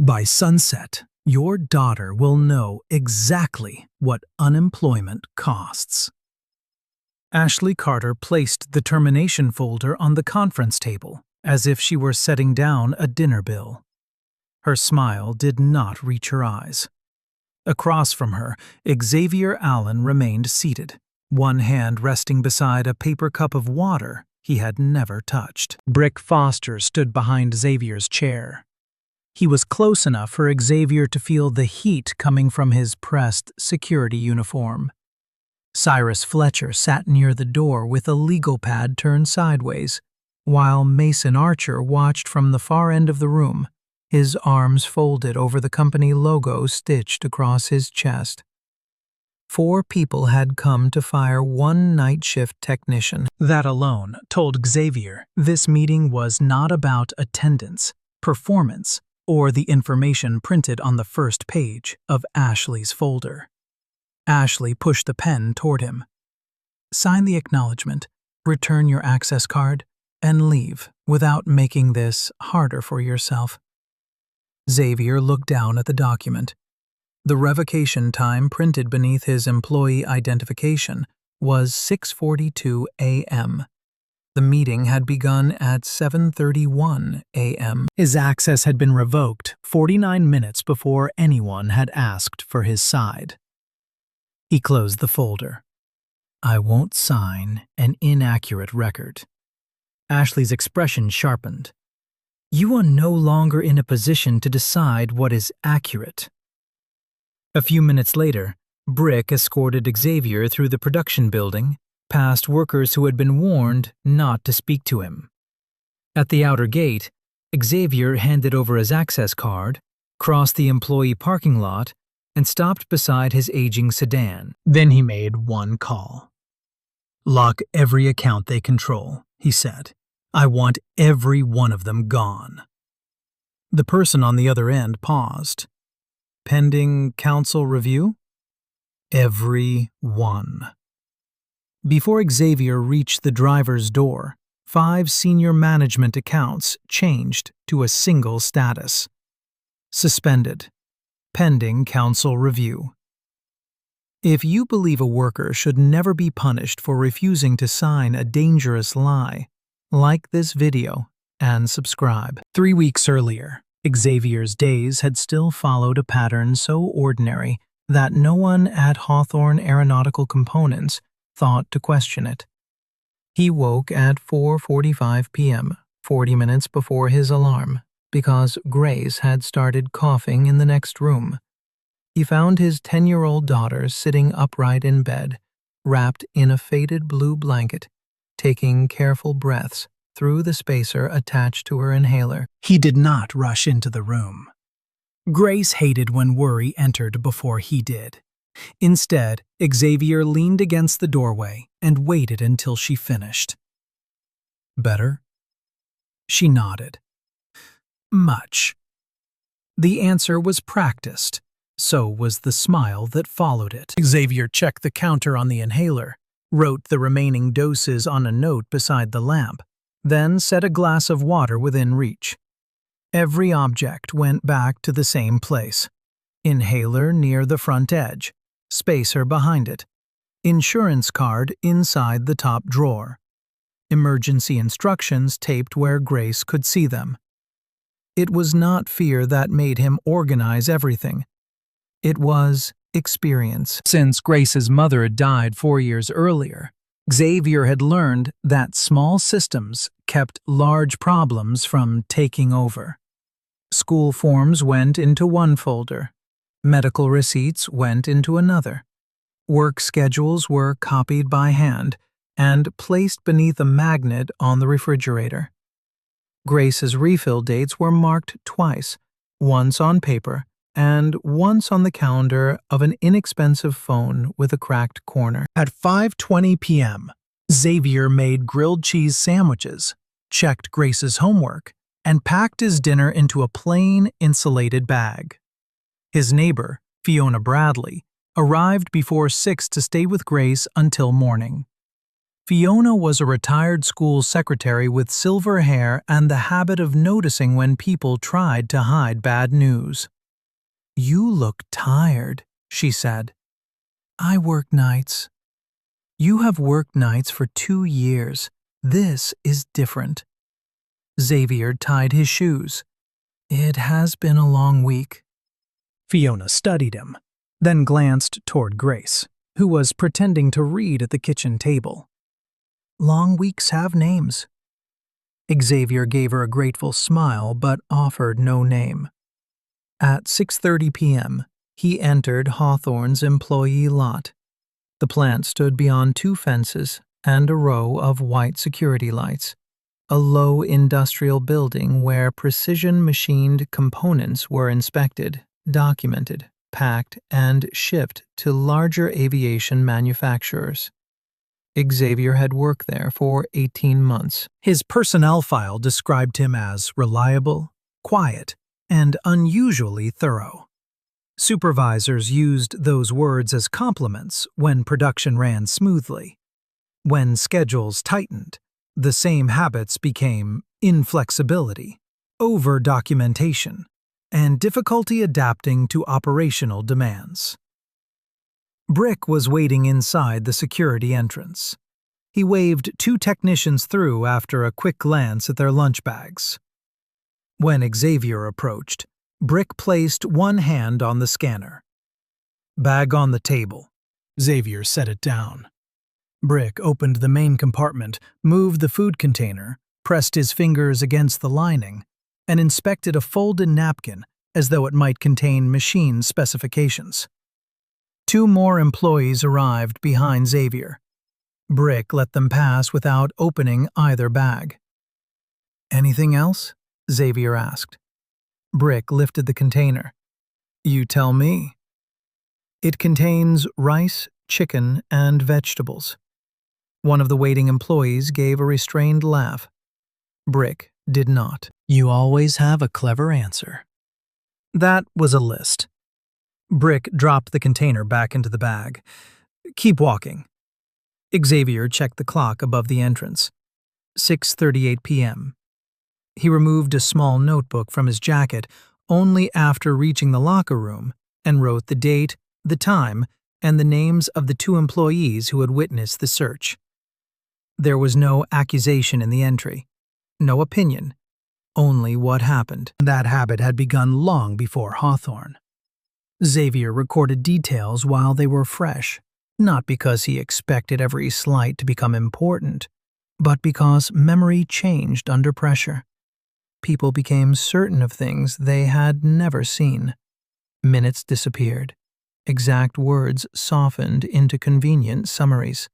By sunset, your daughter will know exactly what unemployment costs. Ashley Carter placed the termination folder on the conference table as if she were setting down a dinner bill. Her smile did not reach her eyes. Across from her, Xavier Allen remained seated, one hand resting beside a paper cup of water he had never touched. Brick Foster stood behind Xavier's chair. He was close enough for Xavier to feel the heat coming from his pressed security uniform. Cyrus Fletcher sat near the door with a legal pad turned sideways, while Mason Archer watched from the far end of the room, his arms folded over the company logo stitched across his chest. 4 people had come to fire one night shift technician. That alone told Xavier this meeting was not about attendance, performance, or the information printed on the first page of Ashley's folder. Ashley pushed the pen toward him. Sign the acknowledgement, return your access card, and leave without making this harder for yourself. Xavier looked down at the document. The revocation time printed beneath his employee identification was 6:42 a.m. The meeting had begun at 7:31 a.m. His access had been revoked 49 minutes before anyone had asked for his side. He closed the folder. I won't sign an inaccurate record. Ashley's expression sharpened. You are no longer in a position to decide what is accurate. A few minutes later, Brick escorted Xavier through the production building, past workers who had been warned not to speak to him. At the outer gate, Xavier handed over his access card, crossed the employee parking lot, and stopped beside his aging sedan. Then he made one call. Lock every account they control, he said. I want every one of them gone. The person on the other end paused. Pending council review? Every one. Before Xavier reached the driver's door, 5 senior management accounts changed to a single status. Suspended. Pending council review. If you believe a worker should never be punished for refusing to sign a dangerous lie, like this video and subscribe. 3 weeks earlier, Xavier's days had still followed a pattern so ordinary that no one at Hawthorne Aeronautical Components thought to question it. He woke at 4:45 p.m., 40 minutes before his alarm, because Grace had started coughing in the next room. He found his 10-year-old daughter sitting upright in bed, wrapped in a faded blue blanket, taking careful breaths through the spacer attached to her inhaler. He did not rush into the room. Grace hated when worry entered before he did. Instead, Xavier leaned against the doorway and waited until she finished. Better? She nodded. Much. The answer was practiced. So was the smile that followed it. Xavier checked the counter on the inhaler, wrote the remaining doses on a note beside the lamp, then set a glass of water within reach. Every object went back to the same place. Inhaler near the front edge, spacer behind it, insurance card inside the top drawer, emergency instructions taped where Grace could see them. It was not fear that made him organize everything. It was experience. Since Grace's mother had died 4 years earlier, Xavier had learned that small systems kept large problems from taking over. School forms went into one folder. Medical receipts went into another. Work schedules were copied by hand and placed beneath a magnet on the refrigerator. Grace's refill dates were marked twice, once on paper and once on the calendar of an inexpensive phone with a cracked corner. At 5:20 p.m., Xavier made grilled cheese sandwiches, checked Grace's homework, and packed his dinner into a plain, insulated bag. His neighbor, Fiona Bradley, arrived before 6 to stay with Grace until morning. Fiona was a retired school secretary with silver hair and the habit of noticing when people tried to hide bad news. "You look tired," she said. "I work nights." "You have worked nights for 2 years. This is different." Xavier tied his shoes. "It has been a long week." Fiona studied him, then glanced toward Grace, who was pretending to read at the kitchen table. "Long weeks have names." Xavier gave her a grateful smile but offered no name. At 6:30 p.m., he entered Hawthorne's employee lot. The plant stood beyond 2 fences and a row of white security lights, a low industrial building where precision-machined components were inspected, documented, packed, and shipped to larger aviation manufacturers. Xavier had worked there for 18 months. His personnel file described him as reliable, quiet, and unusually thorough. Supervisors used those words as compliments when production ran smoothly. When schedules tightened, the same habits became inflexibility, over-documentation, and difficulty adapting to operational demands. Brick was waiting inside the security entrance. He waved 2 technicians through after a quick glance at their lunch bags. When Xavier approached, Brick placed one hand on the scanner. "Bag on the table." Xavier set it down. Brick opened the main compartment, moved the food container, pressed his fingers against the lining, and inspected a folded napkin as though it might contain machine specifications. 2 more employees arrived behind Xavier. Brick let them pass without opening either bag. "Anything else?" Xavier asked. Brick lifted the container. "You tell me." "It contains rice, chicken, and vegetables." One of the waiting employees gave a restrained laugh. Brick did not. "You always have a clever answer." That was a list. Brick dropped the container back into the bag. "Keep walking." Xavier checked the clock above the entrance. 6:38 p.m. He removed a small notebook from his jacket only after reaching the locker room and wrote the date, the time, and the names of the 2 employees who had witnessed the search. There was no accusation in the entry, no opinion, only what happened. That habit had begun long before Hawthorne. Xavier recorded details while they were fresh, not because he expected every slight to become important, but because memory changed under pressure. People became certain of things they had never seen. Minutes disappeared. Exact words softened into convenient summaries.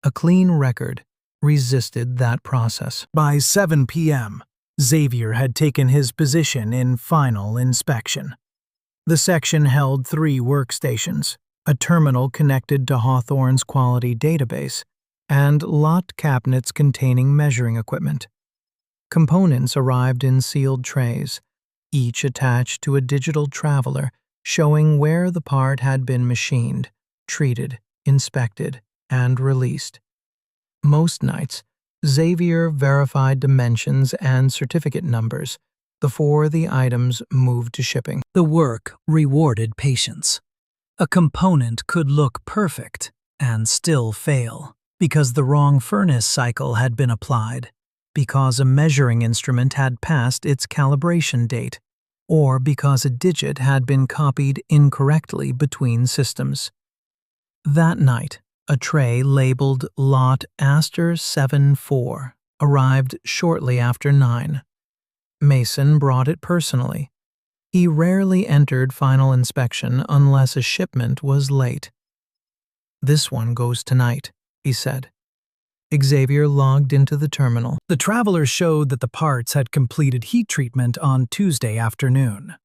A clean record resisted that process. By 7 p.m., Xavier had taken his position in final inspection. The section held 3 workstations, a terminal connected to Hawthorne's quality database, and lot cabinets containing measuring equipment. Components arrived in sealed trays, each attached to a digital traveler showing where the part had been machined, treated, inspected, and released. Most nights, Xavier verified dimensions and certificate numbers before the items moved to shipping. The work rewarded patience. A component could look perfect and still fail because the wrong furnace cycle had been applied, because a measuring instrument had passed its calibration date, or because a digit had been copied incorrectly between systems. That night, a tray labeled Lot Astor 7-4 arrived shortly after 9. Mason brought it personally. He rarely entered final inspection unless a shipment was late. "This one goes tonight," he said. Xavier logged into the terminal. The traveler showed that the parts had completed heat treatment on Tuesday afternoon.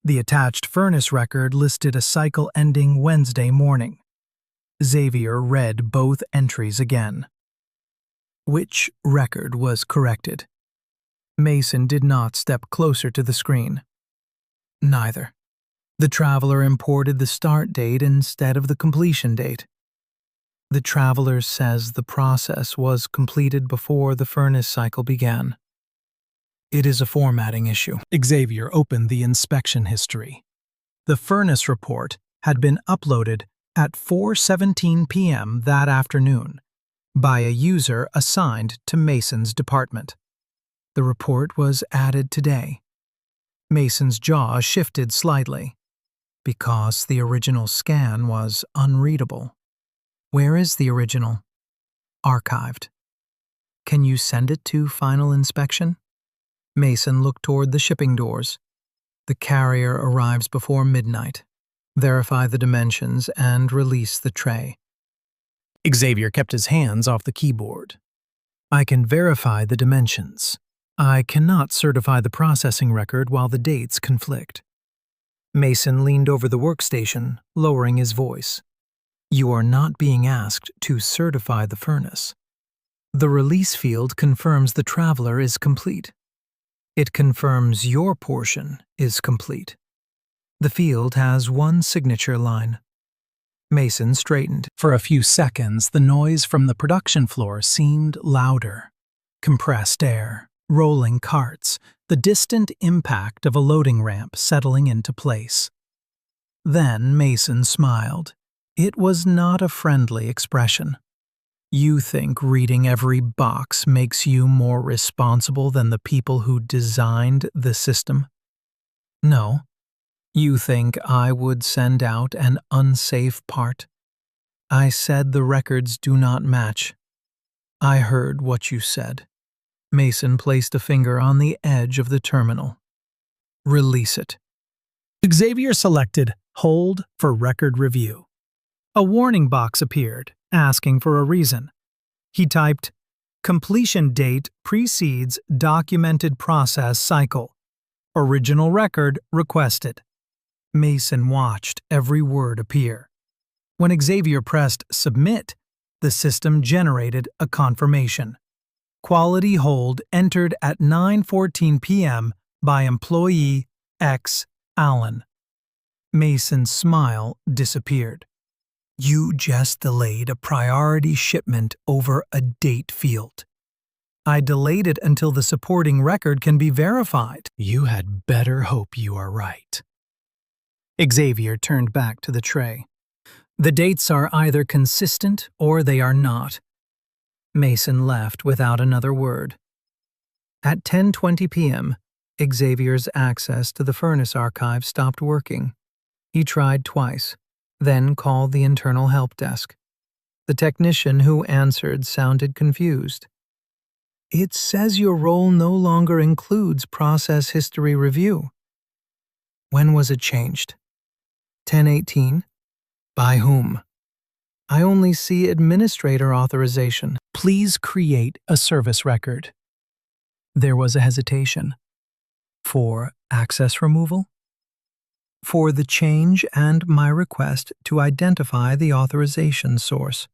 The attached furnace record listed a cycle ending Wednesday morning. Xavier read both entries again. Which record was corrected? Mason did not step closer to the screen. Neither. The traveler imported the start date instead of the completion date. The traveler says the process was completed before the furnace cycle began. It is a formatting issue. Xavier opened the inspection history. The furnace report had been uploaded at 4:17 p.m. that afternoon by a user assigned to Mason's department. The report was added today. Mason's jaw shifted slightly because the original scan was unreadable. Where is the original? Archived. Can you send it to final inspection? Mason looked toward the shipping doors. The carrier arrives before midnight. Verify the dimensions and release the tray. Xavier kept his hands off the keyboard. I can verify the dimensions. I cannot certify the processing record while the dates conflict. Mason leaned over the workstation, lowering his voice. You are not being asked to certify the furnace. The release field confirms the traveler is complete. It confirms your portion is complete. The field has one signature line. Mason straightened. For a few seconds, the noise from the production floor seemed louder. Compressed air, rolling carts, the distant impact of a loading ramp settling into place. Then Mason smiled. It was not a friendly expression. You think reading every box makes you more responsible than the people who designed the system? No. You think I would send out an unsafe part? I said the records do not match. I heard what you said. Mason placed a finger on the edge of the terminal. Release it. Xavier selected Hold for record review. A warning box appeared, asking for a reason. He typed, Completion date precedes documented process cycle. Original record requested. Mason watched every word appear. When Xavier pressed Submit, the system generated a confirmation. Quality hold entered at 9:14 p.m. by employee X. Allen. Mason's smile disappeared. You just delayed a priority shipment over a date field. I delayed it until the supporting record can be verified. You had better hope you are right. Xavier turned back to the tray. The dates are either consistent or they are not. Mason left without another word. At 10:20 p.m., Xavier's access to the furnace archive stopped working. He tried twice, then called the internal help desk. The technician who answered sounded confused. It says your role no longer includes process history review. When was it changed? 10:18? By whom? I only see administrator authorization. Please create a service record. There was a hesitation. For access removal? For the change and my request to identify the authorization source.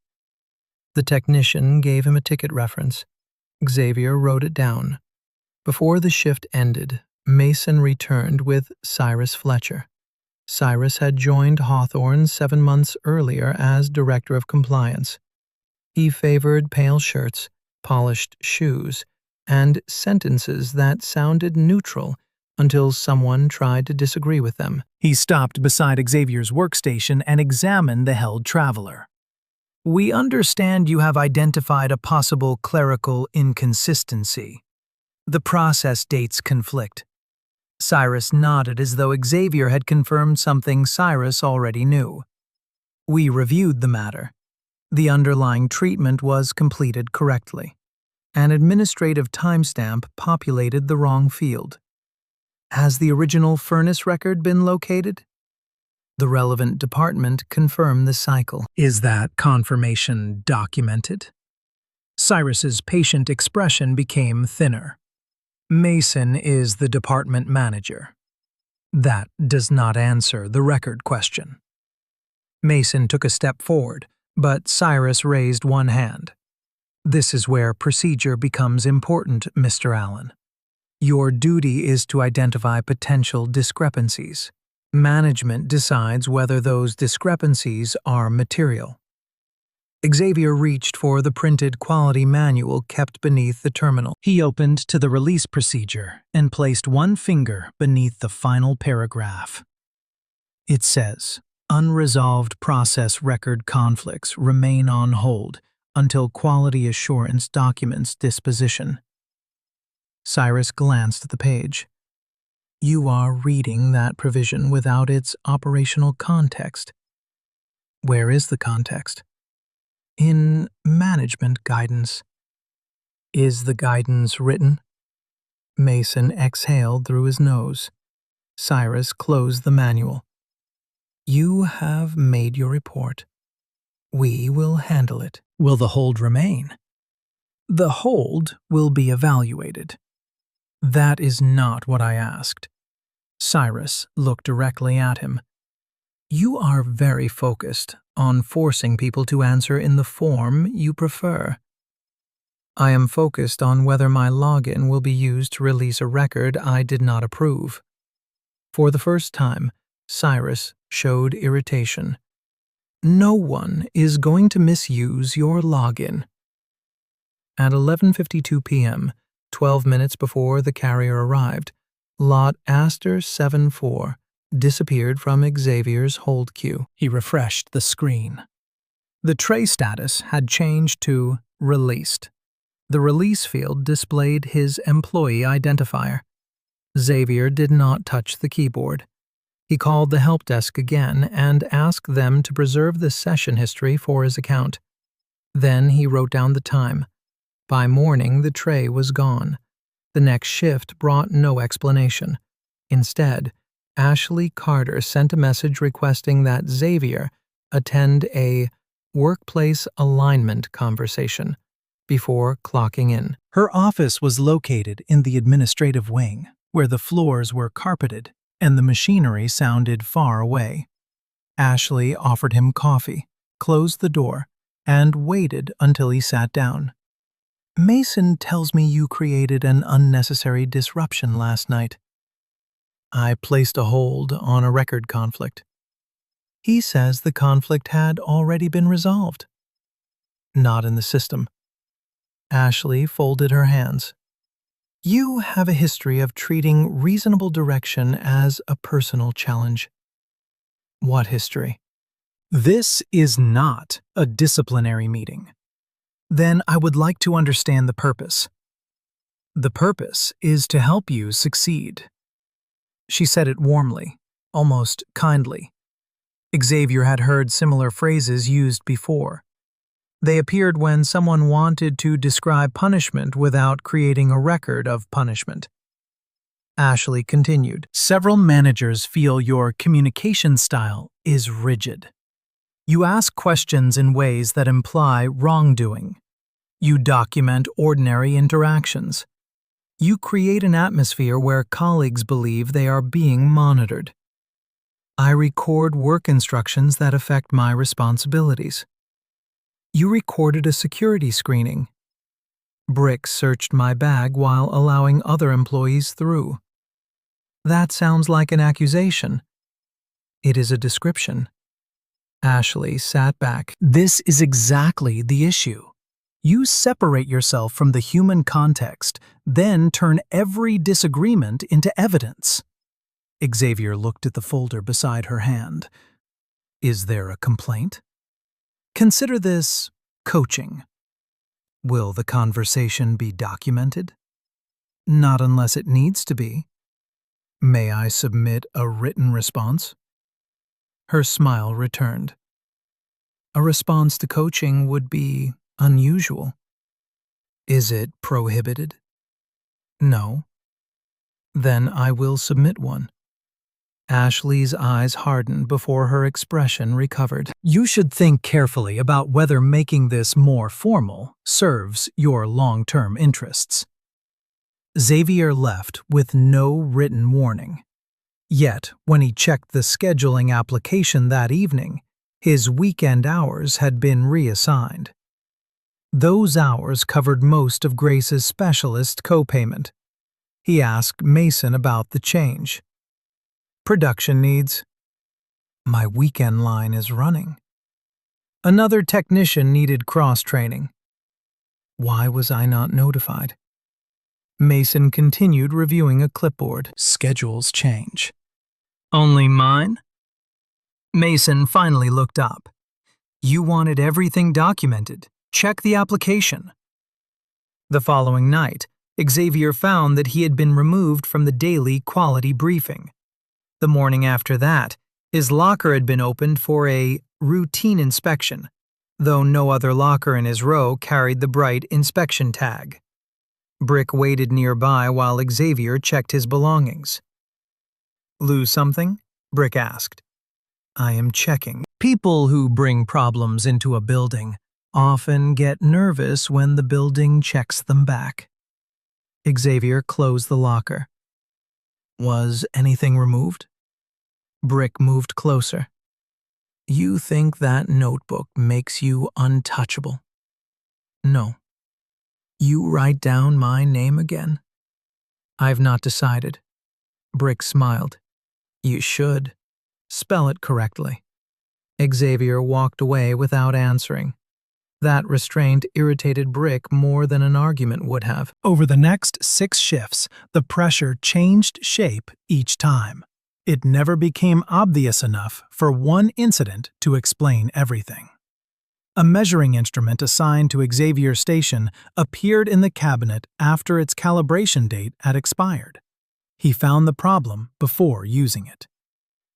The technician gave him a ticket reference. Xavier wrote it down. Before the shift ended, Mason returned with Cyrus Fletcher. Cyrus had joined Hawthorne 7 months earlier as Director of Compliance. He favored pale shirts, polished shoes, and sentences that sounded neutral until someone tried to disagree with them. He stopped beside Xavier's workstation and examined the held traveler. We understand you have identified a possible clerical inconsistency. The process dates conflict. Cyrus nodded as though Xavier had confirmed something Cyrus already knew. We reviewed the matter. The underlying treatment was completed correctly. An administrative timestamp populated the wrong field. Has the original furnace record been located? The relevant department confirmed the cycle. Is that confirmation documented? Cyrus's patient expression became thinner. Mason is the department manager. That does not answer the record question. Mason took a step forward, but Cyrus raised one hand. This is where procedure becomes important, Mr. Allen. Your duty is to identify potential discrepancies. Management decides whether those discrepancies are material. Xavier reached for the printed quality manual kept beneath the terminal. He opened to the release procedure and placed one finger beneath the final paragraph. It says, "Unresolved process record conflicts remain on hold until quality assurance documents disposition." Cyrus glanced at the page. "You are reading that provision without its operational context." "Where is the context?" "In management guidance." "Is the guidance written?" Mason exhaled through his nose. Cyrus closed the manual. "You have made your report. We will handle it." "Will the hold remain?" "The hold will be evaluated." "That is not what I asked." Cyrus looked directly at him. "You are very focused on forcing people to answer in the form you prefer." "I am focused on whether my login will be used to release a record I did not approve." For the first time, Cyrus showed irritation. "No one is going to misuse your login." At 11:52 p.m., 12 minutes before the carrier arrived, lot Aster 74 disappeared from Xavier's hold queue. He refreshed the screen. The tray status had changed to released. The release field displayed his employee identifier. Xavier did not touch the keyboard. He called the help desk again and asked them to preserve the session history for his account. Then he wrote down the time. By morning, the tray was gone. The next shift brought no explanation. Instead, Ashley Carter sent a message requesting that Xavier attend a workplace alignment conversation before clocking in. Her office was located in the administrative wing, where the floors were carpeted and the machinery sounded far away. Ashley offered him coffee, closed the door, and waited until he sat down. "Mason tells me you created an unnecessary disruption last night." "I placed a hold on a record conflict." "He says the conflict had already been resolved." "Not in the system." Ashley folded her hands. "You have a history of treating reasonable direction as a personal challenge." "What history?" "This is not a disciplinary meeting." "Then I would like to understand the purpose." "The purpose is to help you succeed." She said it warmly, almost kindly. Xavier had heard similar phrases used before. They appeared when someone wanted to describe punishment without creating a record of punishment. Ashley continued, "Several managers feel your communication style is rigid. You ask questions in ways that imply wrongdoing. You document ordinary interactions. You create an atmosphere where colleagues believe they are being monitored. I record work instructions that affect my responsibilities. You recorded a security screening. Brick searched my bag while allowing other employees through. That sounds like an accusation." "It is a description." Ashley sat back. "This is exactly the issue. You separate yourself from the human context, then turn every disagreement into evidence." Xavier looked at the folder beside her hand. "Is there a complaint?" "Consider this coaching." "Will the conversation be documented?" "Not unless it needs to be." "May I submit a written response?" Her smile returned. "A response to coaching would be unusual." "Is it prohibited?" "No." "Then I will submit one." Ashley's eyes hardened before her expression recovered. "You should think carefully about whether making this more formal serves your long-term interests." Xavier left with no written warning. Yet, when he checked the scheduling application that evening, his weekend hours had been reassigned. Those hours covered most of Grace's specialist copayment. He asked Mason about the change. "Production needs." "My weekend line is running." Another technician needed cross-training. Why was I not notified? Mason continued reviewing a clipboard. Schedules change. Only mine? Mason finally looked up. You wanted everything documented. Check the application. The following night, Xavier found that he had been removed from the daily quality briefing. The morning after that, his locker had been opened for a routine inspection, though no other locker in his row carried the bright inspection tag. Brick waited nearby while Xavier checked his belongings. Lose something? Brick asked. I am checking. People who bring problems into a building often get nervous when the building checks them back. Xavier closed the locker. Was anything removed? Brick moved closer. You think that notebook makes you untouchable? No. You write down my name again? I've not decided. Brick smiled. You should. Spell it correctly. Xavier walked away without answering. That restraint irritated Brick more than an argument would have. Over the next 6 shifts, the pressure changed shape each time. It never became obvious enough for one incident to explain everything. A measuring instrument assigned to Xavier's station appeared in the cabinet after its calibration date had expired. He found the problem before using it.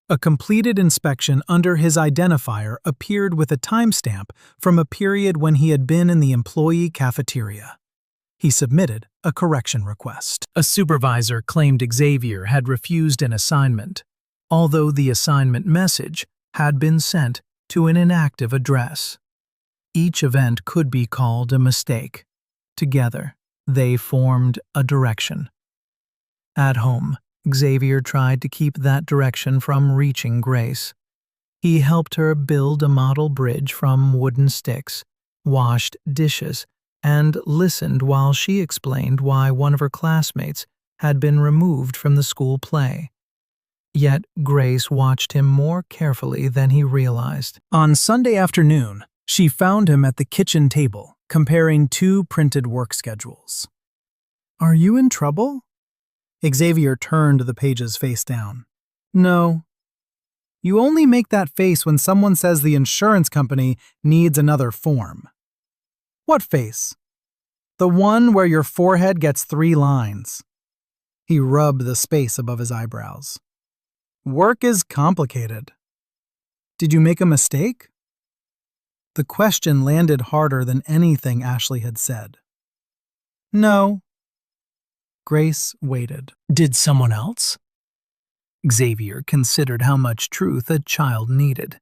A completed inspection under his identifier appeared with a timestamp from a period when he had been in the employee cafeteria. He submitted a correction request. A supervisor claimed Xavier had refused an assignment, although the assignment message had been sent to an inactive address. Each event could be called a mistake. Together, they formed a direction. At home, Xavier tried to keep that direction from reaching Grace. He helped her build a model bridge from wooden sticks, washed dishes, and listened while she explained why one of her classmates had been removed from the school play. Yet Grace watched him more carefully than he realized. On Sunday afternoon, she found him at the kitchen table, comparing 2 printed work schedules. Are you in trouble? Xavier turned the pages face down. No. You only make that face when someone says the insurance company needs another form. What face? The one where your forehead gets 3 lines. He rubbed the space above his eyebrows. Work is complicated. Did you make a mistake? The question landed harder than anything Ashley had said. No. Grace waited. Did someone else? Xavier considered how much truth a child needed.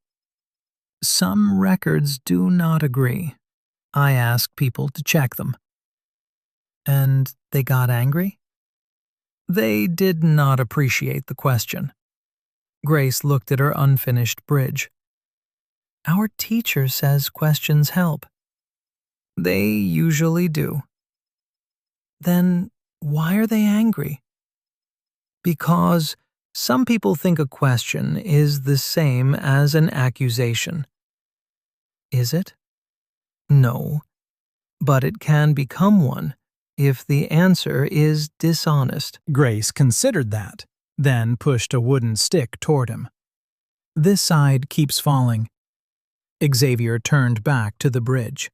Some records do not agree. I asked people to check them. And they got angry? They did not appreciate the question. Grace looked at her unfinished bridge. Our teacher says questions help. They usually do. Then why are they angry? Because some people think a question is the same as an accusation. Is it? No, but it can become one if the answer is dishonest. Grace considered that, then pushed a wooden stick toward him. This side keeps falling. Xavier turned back to the bridge.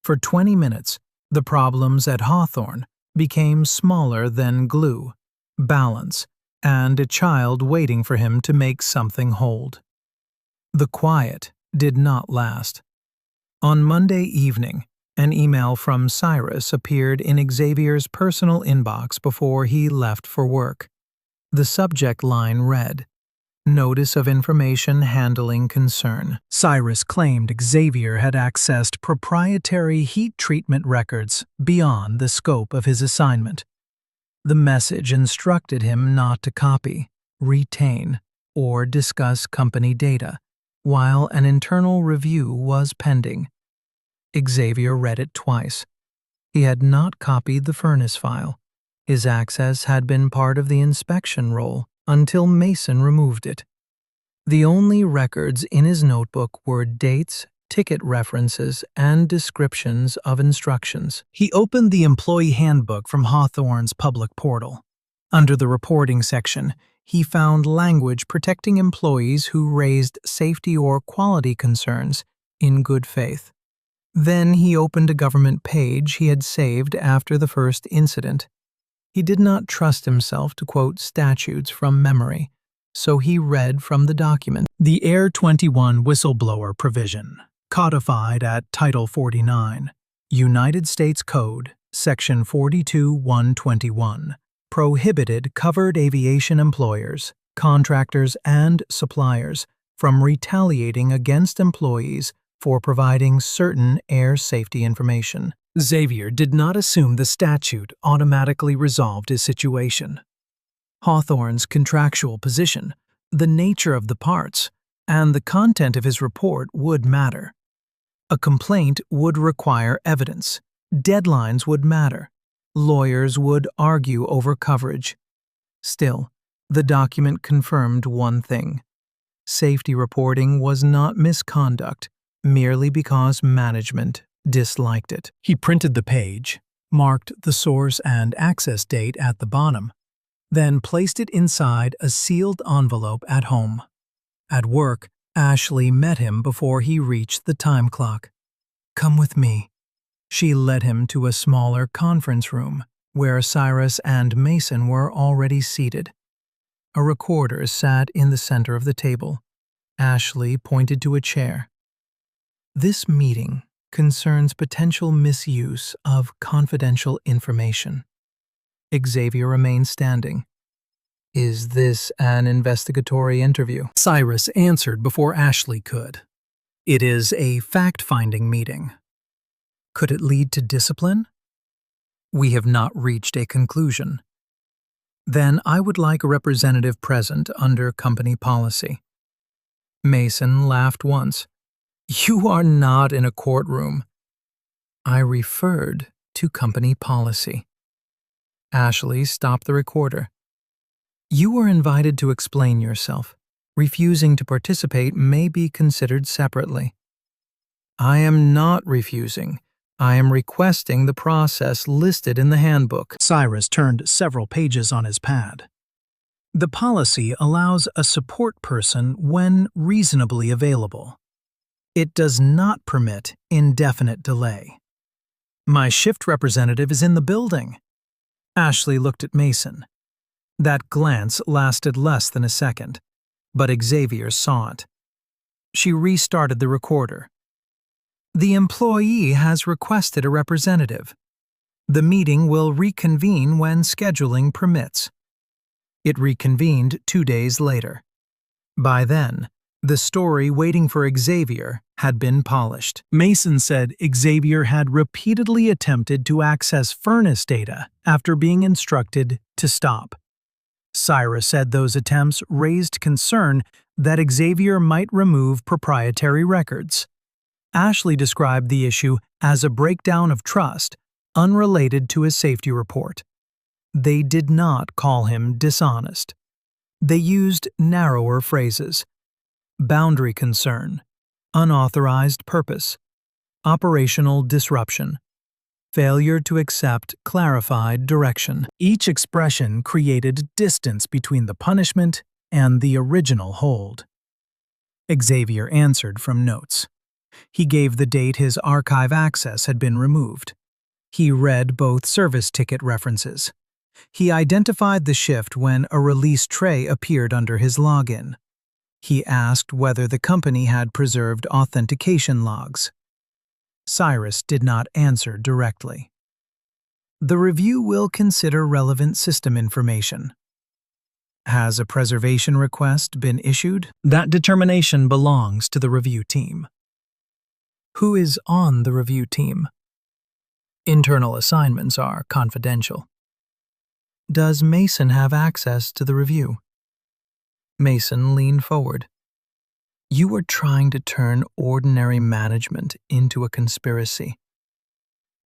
For 20 minutes, the problems at Hawthorne became smaller than glue, balance, and a child waiting for him to make something hold. The quiet did not last. On Monday evening, an email from Cyrus appeared in Xavier's personal inbox before he left for work. The subject line read, Notice of Information Handling Concern. Cyrus claimed Xavier had accessed proprietary heat treatment records beyond the scope of his assignment. The message instructed him not to copy, retain, or discuss company data, while an internal review was pending. Xavier read it twice. He had not copied the furnace file. His access had been part of the inspection roll until Mason removed it. The only records in his notebook were dates ticket references, and descriptions of instructions. He opened the employee handbook from Hawthorne's public portal. Under the reporting section, he found language protecting employees who raised safety or quality concerns in good faith. Then he opened a government page he had saved after the first incident. He did not trust himself to quote statutes from memory, so he read from the document. The Air 21 whistleblower provision, codified at Title 49, United States Code, Section 42-121, prohibited covered aviation employers, contractors, and suppliers from retaliating against employees for providing certain air safety information. Xavier did not assume the statute automatically resolved his situation. Hawthorne's contractual position, the nature of the parts, and the content of his report would matter. A complaint would require evidence. Deadlines would matter. Lawyers would argue over coverage. Still, the document confirmed one thing. Safety reporting was not misconduct merely because management disliked it. He printed the page, marked the source and access date at the bottom, then placed it inside a sealed envelope at home. At work, Ashley met him before he reached the time clock. "Come with me." She led him to a smaller conference room where Cyrus and Mason were already seated. A recorder sat in the center of the table. Ashley pointed to a chair. "This meeting concerns potential misuse of confidential information." Xavier remained standing. "Is this an investigatory interview?" Cyrus answered before Ashley could. "It is a fact-finding meeting." "Could it lead to discipline?" "We have not reached a conclusion." "Then I would like a representative present under company policy." Mason laughed once. "You are not in a courtroom." "I referred to company policy." Ashley stopped the recorder. "You were invited to explain yourself. Refusing to participate may be considered separately." "I am not refusing. I am requesting the process listed in the handbook." Cyrus turned several pages on his pad. "The policy allows a support person when reasonably available. It does not permit indefinite delay." "My shift representative is in the building." Ashley looked at Mason. That glance lasted less than a second, but Xavier saw it. She restarted the recorder. "The employee has requested a representative. The meeting will reconvene when scheduling permits." It reconvened 2 days later. By then, the story waiting for Xavier had been polished. Mason said Xavier had repeatedly attempted to access furnace data after being instructed to stop. Cyrus said those attempts raised concern that Xavier might remove proprietary records. Ashley described the issue as a breakdown of trust, unrelated to his safety report. They did not call him dishonest. They used narrower phrases: boundary concern, unauthorized purpose, operational disruption, failure to accept clarified direction. Each expression created distance between the punishment and the original hold. Xavier answered from notes. He gave the date his archive access had been removed. He read both service ticket references. He identified the shift when a release tray appeared under his login. He asked whether the company had preserved authentication logs. Cyrus did not answer directly. "The review will consider relevant system information." "Has a preservation request been issued?" "That determination belongs to the review team." "Who is on the review team?" "Internal assignments are confidential." "Does Mason have access to the review?" Mason leaned forward. "You are trying to turn ordinary management into a conspiracy."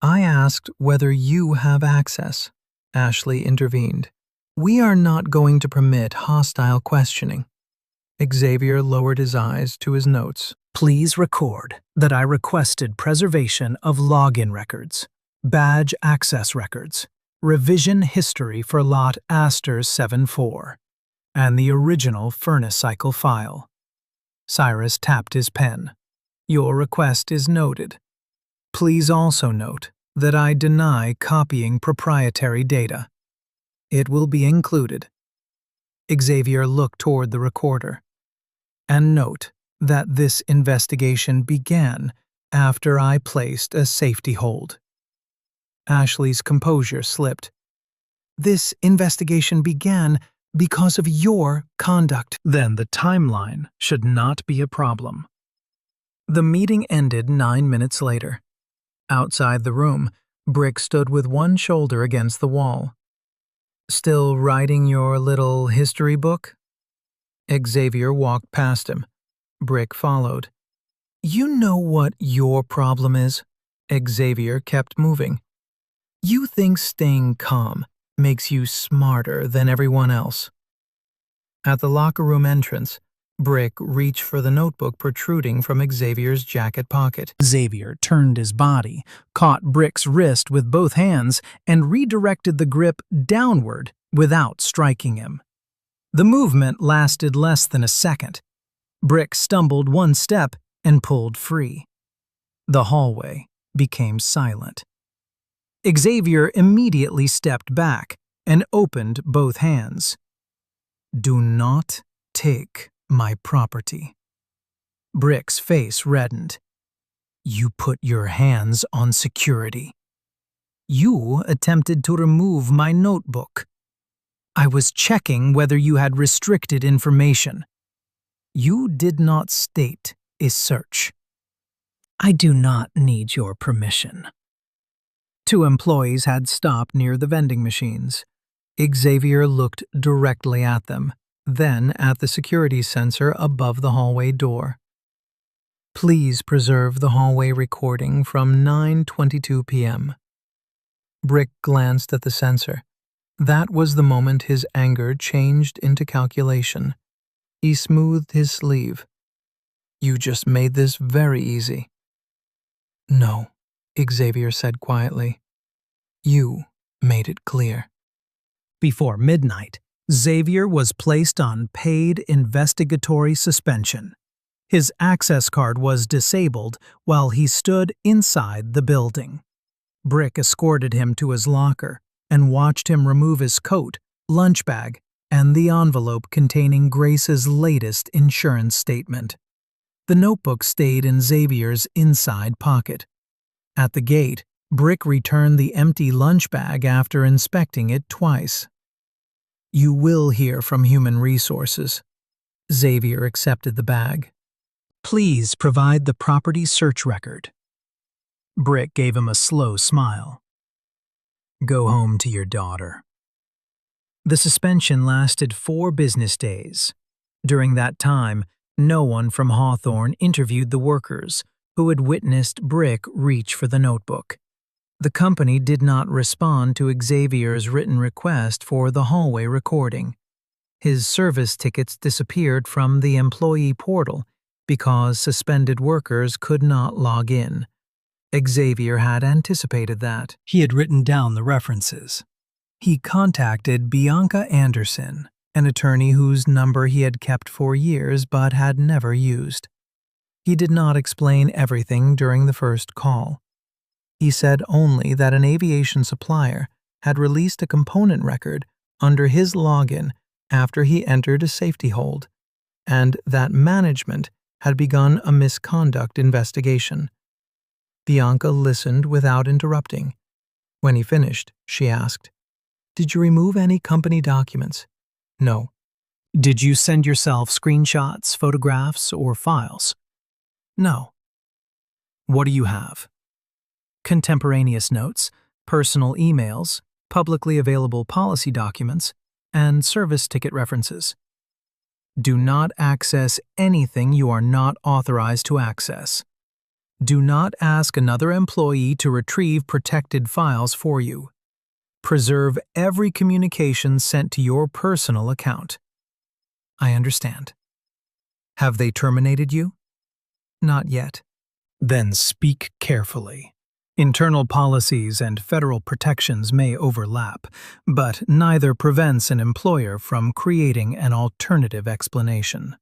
"I asked whether you have access," Ashley intervened. "We are not going to permit hostile questioning." Xavier lowered his eyes to his notes. Please record that I requested preservation of login records, badge access records, revision history for lot Aster 74, and the original furnace cycle file. Cyrus tapped his pen. Your request is noted. Please also note that I deny copying proprietary data. It will be included. Xavier looked toward the recorder. And note that this investigation began after I placed a safety hold. Ashley's composure slipped. This investigation began because of your conduct. Then the timeline should not be a problem. The meeting ended 9 minutes later. Outside the room, Brick stood with one shoulder against the wall. Still writing your little history book? Xavier walked past him. Brick followed. You know what your problem is? Xavier kept moving. You think staying calm makes you smarter than everyone else. At the locker room entrance, Brick reached for the notebook protruding from Xavier's jacket pocket. Xavier turned his body, caught Brick's wrist with both hands, and redirected the grip downward without striking him. The movement lasted less than a second. Brick stumbled one step and pulled free. The hallway became silent. Xavier immediately stepped back and opened both hands. Do not take my property. Brick's face reddened. You put your hands on security. You attempted to remove my notebook. I was checking whether you had restricted information. You did not state a search. I do not need your permission. Two employees had stopped near the vending machines. Xavier looked directly at them, then at the security sensor above the hallway door. Please preserve the hallway recording from 9:22 p.m. Brick glanced at the sensor. That was the moment his anger changed into calculation. He smoothed his sleeve. You just made this very easy. No, Xavier said quietly. You made it clear. Before midnight, Xavier was placed on paid investigatory suspension. His access card was disabled while he stood inside the building. Brick escorted him to his locker and watched him remove his coat, lunch bag, and the envelope containing Grace's latest insurance statement. The notebook stayed in Xavier's inside pocket. At the gate, Brick returned the empty lunch bag after inspecting it twice. You will hear from Human Resources. Xavier accepted the bag. Please provide the property search record. Brick gave him a slow smile. Go home to your daughter. The suspension lasted 4 business days. During that time, no one from Hawthorne interviewed the workers who had witnessed Brick reach for the notebook. The company did not respond to Xavier's written request for the hallway recording. His service tickets disappeared from the employee portal because suspended workers could not log in. Xavier had anticipated that. He had written down the references. He contacted Bianca Anderson, an attorney whose number he had kept for years but had never used. He did not explain everything during the first call. He said only that an aviation supplier had released a component record under his login after he entered a safety hold, and that management had begun a misconduct investigation. Bianca listened without interrupting. When he finished, she asked, Did you remove any company documents? No. Did you send yourself screenshots, photographs, or files? No. What do you have? Contemporaneous notes, personal emails, publicly available policy documents, and service ticket references. Do not access anything you are not authorized to access. Do not ask another employee to retrieve protected files for you. Preserve every communication sent to your personal account. I understand. Have they terminated you? Not yet. Then speak carefully. Internal policies and federal protections may overlap, but neither prevents an employer from creating an alternative explanation.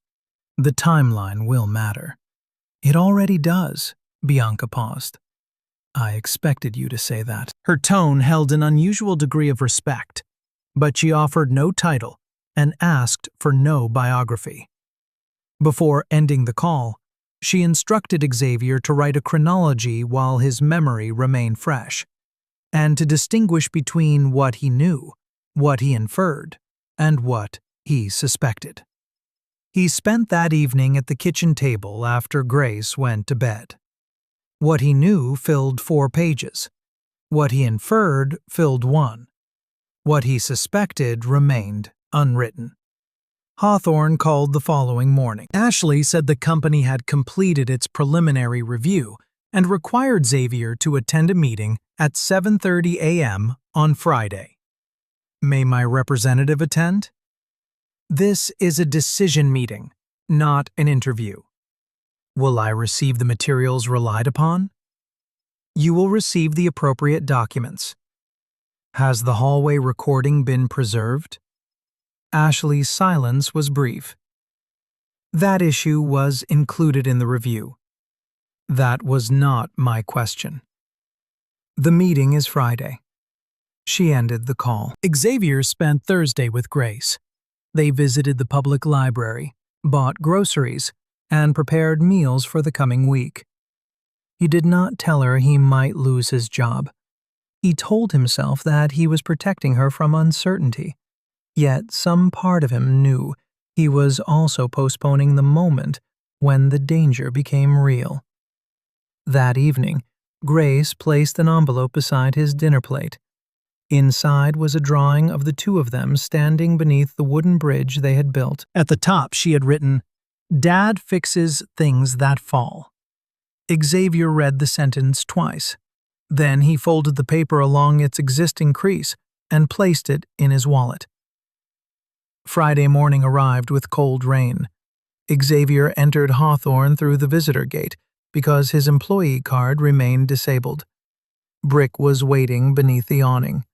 The timeline will matter. It already does, Bianca paused. I expected you to say that. Her tone held an unusual degree of respect, but she offered no title and asked for no biography. Before ending the call, she instructed Xavier to write a chronology while his memory remained fresh, and to distinguish between what he knew, what he inferred, and what he suspected. He spent that evening at the kitchen table after Grace went to bed. What he knew filled 4 pages. What he inferred filled 1. What he suspected remained unwritten. Hawthorne called the following morning. Ashley said the company had completed its preliminary review and required Xavier to attend a meeting at 7:30 a.m. on Friday. May my representative attend? This is a decision meeting, not an interview. Will I receive the materials relied upon? You will receive the appropriate documents. Has the hallway recording been preserved? Ashley's silence was brief. That issue was included in the review. That was not my question. The meeting is Friday. She ended the call. Xavier spent Thursday with Grace. They visited the public library, bought groceries, and prepared meals for the coming week. He did not tell her he might lose his job. He told himself that he was protecting her from uncertainty. Yet some part of him knew he was also postponing the moment when the danger became real. That evening, Grace placed an envelope beside his dinner plate. Inside was a drawing of the 2 of them standing beneath the wooden bridge they had built. At the top, she had written, "Dad fixes things that fall." Xavier read the sentence twice. Then he folded the paper along its existing crease and placed it in his wallet. Friday morning arrived with cold rain. Xavier entered Hawthorne through the visitor gate because his employee card remained disabled. Brick was waiting beneath the awning.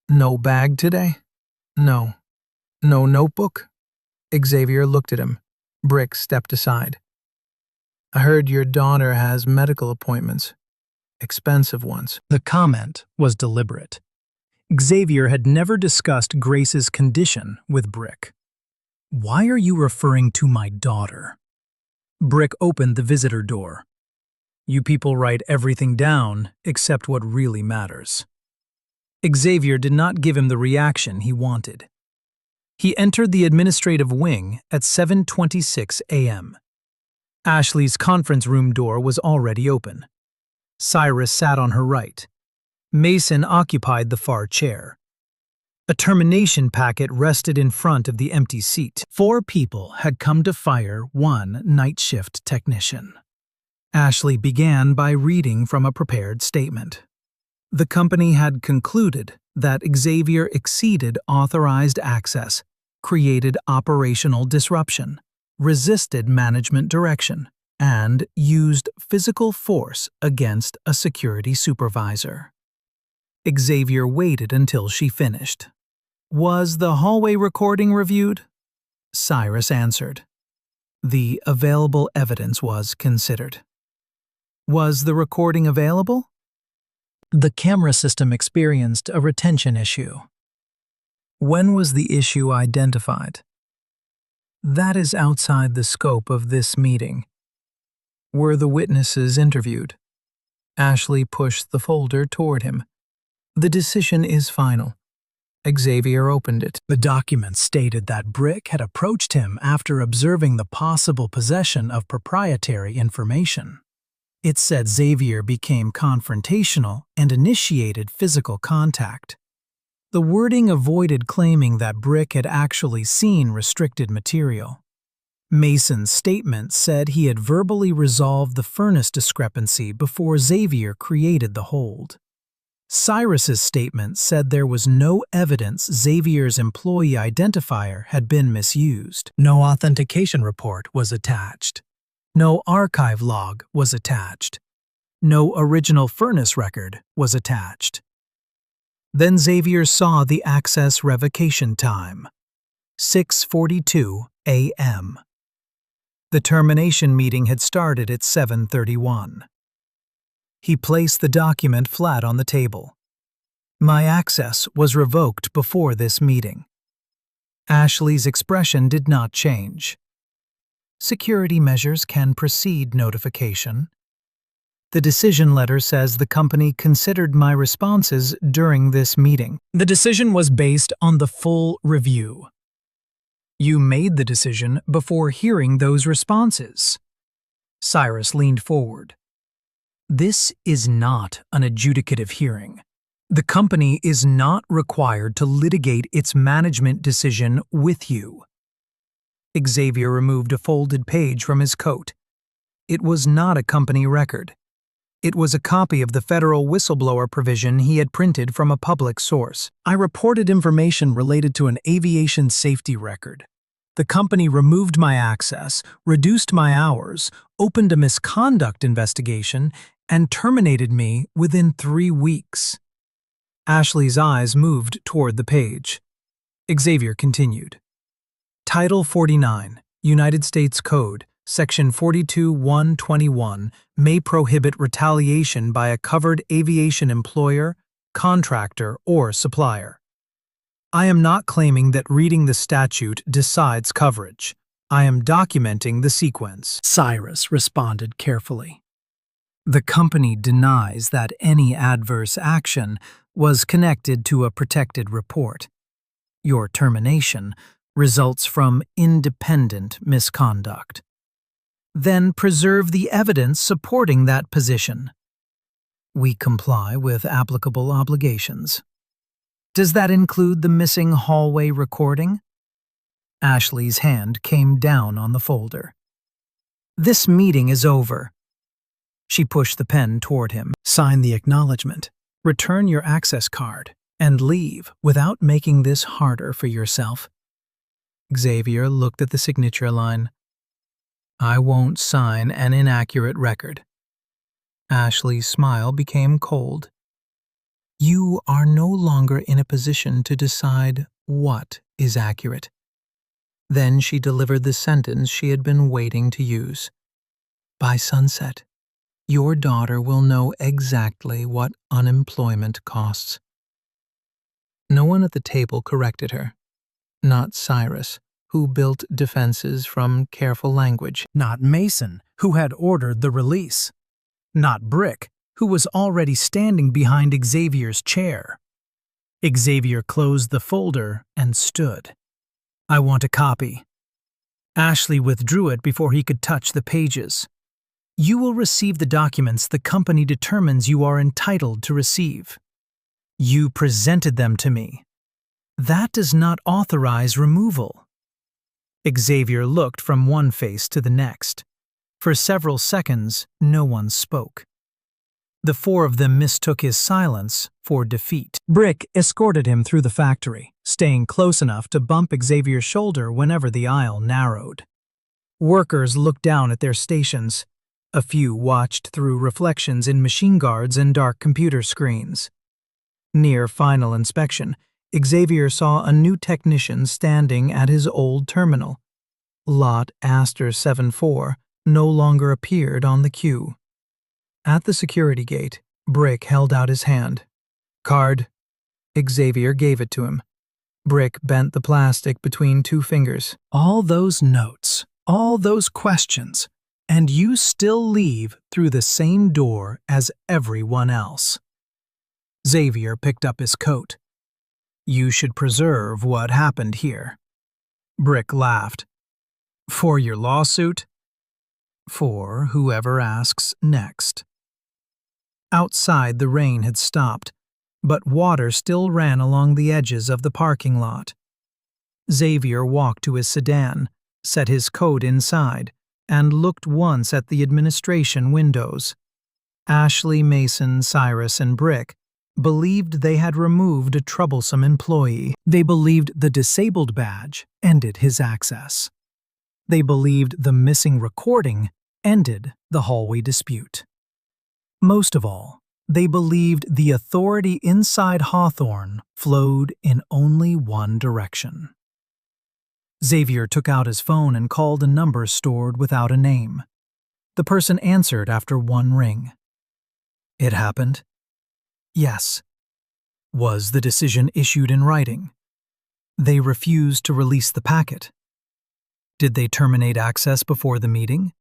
No bag today? No. No notebook? Xavier looked at him. Brick stepped aside. I heard your daughter has medical appointments. Expensive ones. The comment was deliberate. Xavier had never discussed Grace's condition with Brick. Why are you referring to my daughter? Brick opened the visitor door. You people write everything down except what really matters. Xavier did not give him the reaction he wanted. He entered the administrative wing at 7:26 a.m. Ashley's conference room door was already open. Cyrus sat on her right. Mason occupied the far chair. A termination packet rested in front of the empty seat. 4 people had come to fire 1 night shift technician. Ashley began by reading from a prepared statement. The company had concluded that Xavier exceeded authorized access, created operational disruption, resisted management direction, and used physical force against a security supervisor. Xavier waited until she finished. Was the hallway recording reviewed? Cyrus answered. The available evidence was considered. Was the recording available? The camera system experienced a retention issue. When was the issue identified? That is outside the scope of this meeting. Were the witnesses interviewed? Ashley pushed the folder toward him. The decision is final. Xavier opened it. The document stated that Brick had approached him after observing the possible possession of proprietary information. It said Xavier became confrontational and initiated physical contact. The wording avoided claiming that Brick had actually seen restricted material. Mason's statement said he had verbally resolved the furnace discrepancy before Xavier created the hold. Cyrus's statement said there was no evidence Xavier's employee identifier had been misused. No authentication report was attached. No archive log was attached. No original furnace record was attached. Then Xavier saw the access revocation time, 6:42 a.m. The termination meeting had started at 7:31. He placed the document flat on the table. My access was revoked before this meeting. Ashley's expression did not change. Security measures can precede notification. The decision letter says the company considered my responses during this meeting. The decision was based on the full review. You made the decision before hearing those responses. Cyrus leaned forward. This is not an adjudicative hearing. The company is not required to litigate its management decision with you. Xavier removed a folded page from his coat. It was not a company record. It was a copy of the federal whistleblower provision he had printed from a public source. I reported information related to an aviation safety record. The company removed my access, reduced my hours, opened a misconduct investigation, and terminated me within 3 weeks. Ashley's eyes moved toward the page. Xavier continued. Title 49, United States Code, Section 42(1)21 may prohibit retaliation by a covered aviation employer, contractor, or supplier. I am not claiming that reading the statute decides coverage. I am documenting the sequence. Cyrus responded carefully. The company denies that any adverse action was connected to a protected report. Your termination results from independent misconduct. Then preserve the evidence supporting that position. We comply with applicable obligations. Does that include the missing hallway recording? Ashley's hand came down on the folder. This meeting is over. She pushed the pen toward him. Sign the acknowledgement, return your access card, and leave without making this harder for yourself. Xavier looked at the signature line. I won't sign an inaccurate record. Ashley's smile became cold. You are no longer in a position to decide what is accurate. Then she delivered the sentence she had been waiting to use. By sunset, your daughter will know exactly what unemployment costs. No one at the table corrected her. Not Cyrus, who built defenses from careful language. Not Mason, who had ordered the release. Not Brick, who was already standing behind Xavier's chair. Xavier closed the folder and stood. I want a copy. Ashley withdrew it before he could touch the pages. You will receive the documents the company determines you are entitled to receive. You presented them to me. That does not authorize removal. Xavier looked from one face to the next. For several seconds, no one spoke. The four of them mistook his silence for defeat. Brick escorted him through the factory, staying close enough to bump Xavier's shoulder whenever the aisle narrowed. Workers looked down at their stations. A few watched through reflections in machine guards and dark computer screens. Near final inspection, Xavier saw a new technician standing at his old terminal. Lot Astor 74 no longer appeared on the queue. At the security gate, Brick held out his hand. Card. Xavier gave it to him. Brick bent the plastic between 2 fingers. All those notes, all those questions, and you still leave through the same door as everyone else. Xavier picked up his coat. You should preserve what happened here. Brick laughed. For your lawsuit? For whoever asks next. Outside, the rain had stopped, but water still ran along the edges of the parking lot. Xavier walked to his sedan, set his coat inside, and looked once at the administration windows. Ashley, Mason, Cyrus, and Brick believed they had removed a troublesome employee. They believed the disabled badge ended his access. They believed the missing recording ended the hallway dispute. Most of all, they believed the authority inside Hawthorne flowed in only one direction. Xavier took out his phone and called a number stored without a name. The person answered after one ring. It happened? Yes. Was the decision issued in writing? They refused to release the packet. Did they terminate access before the meeting?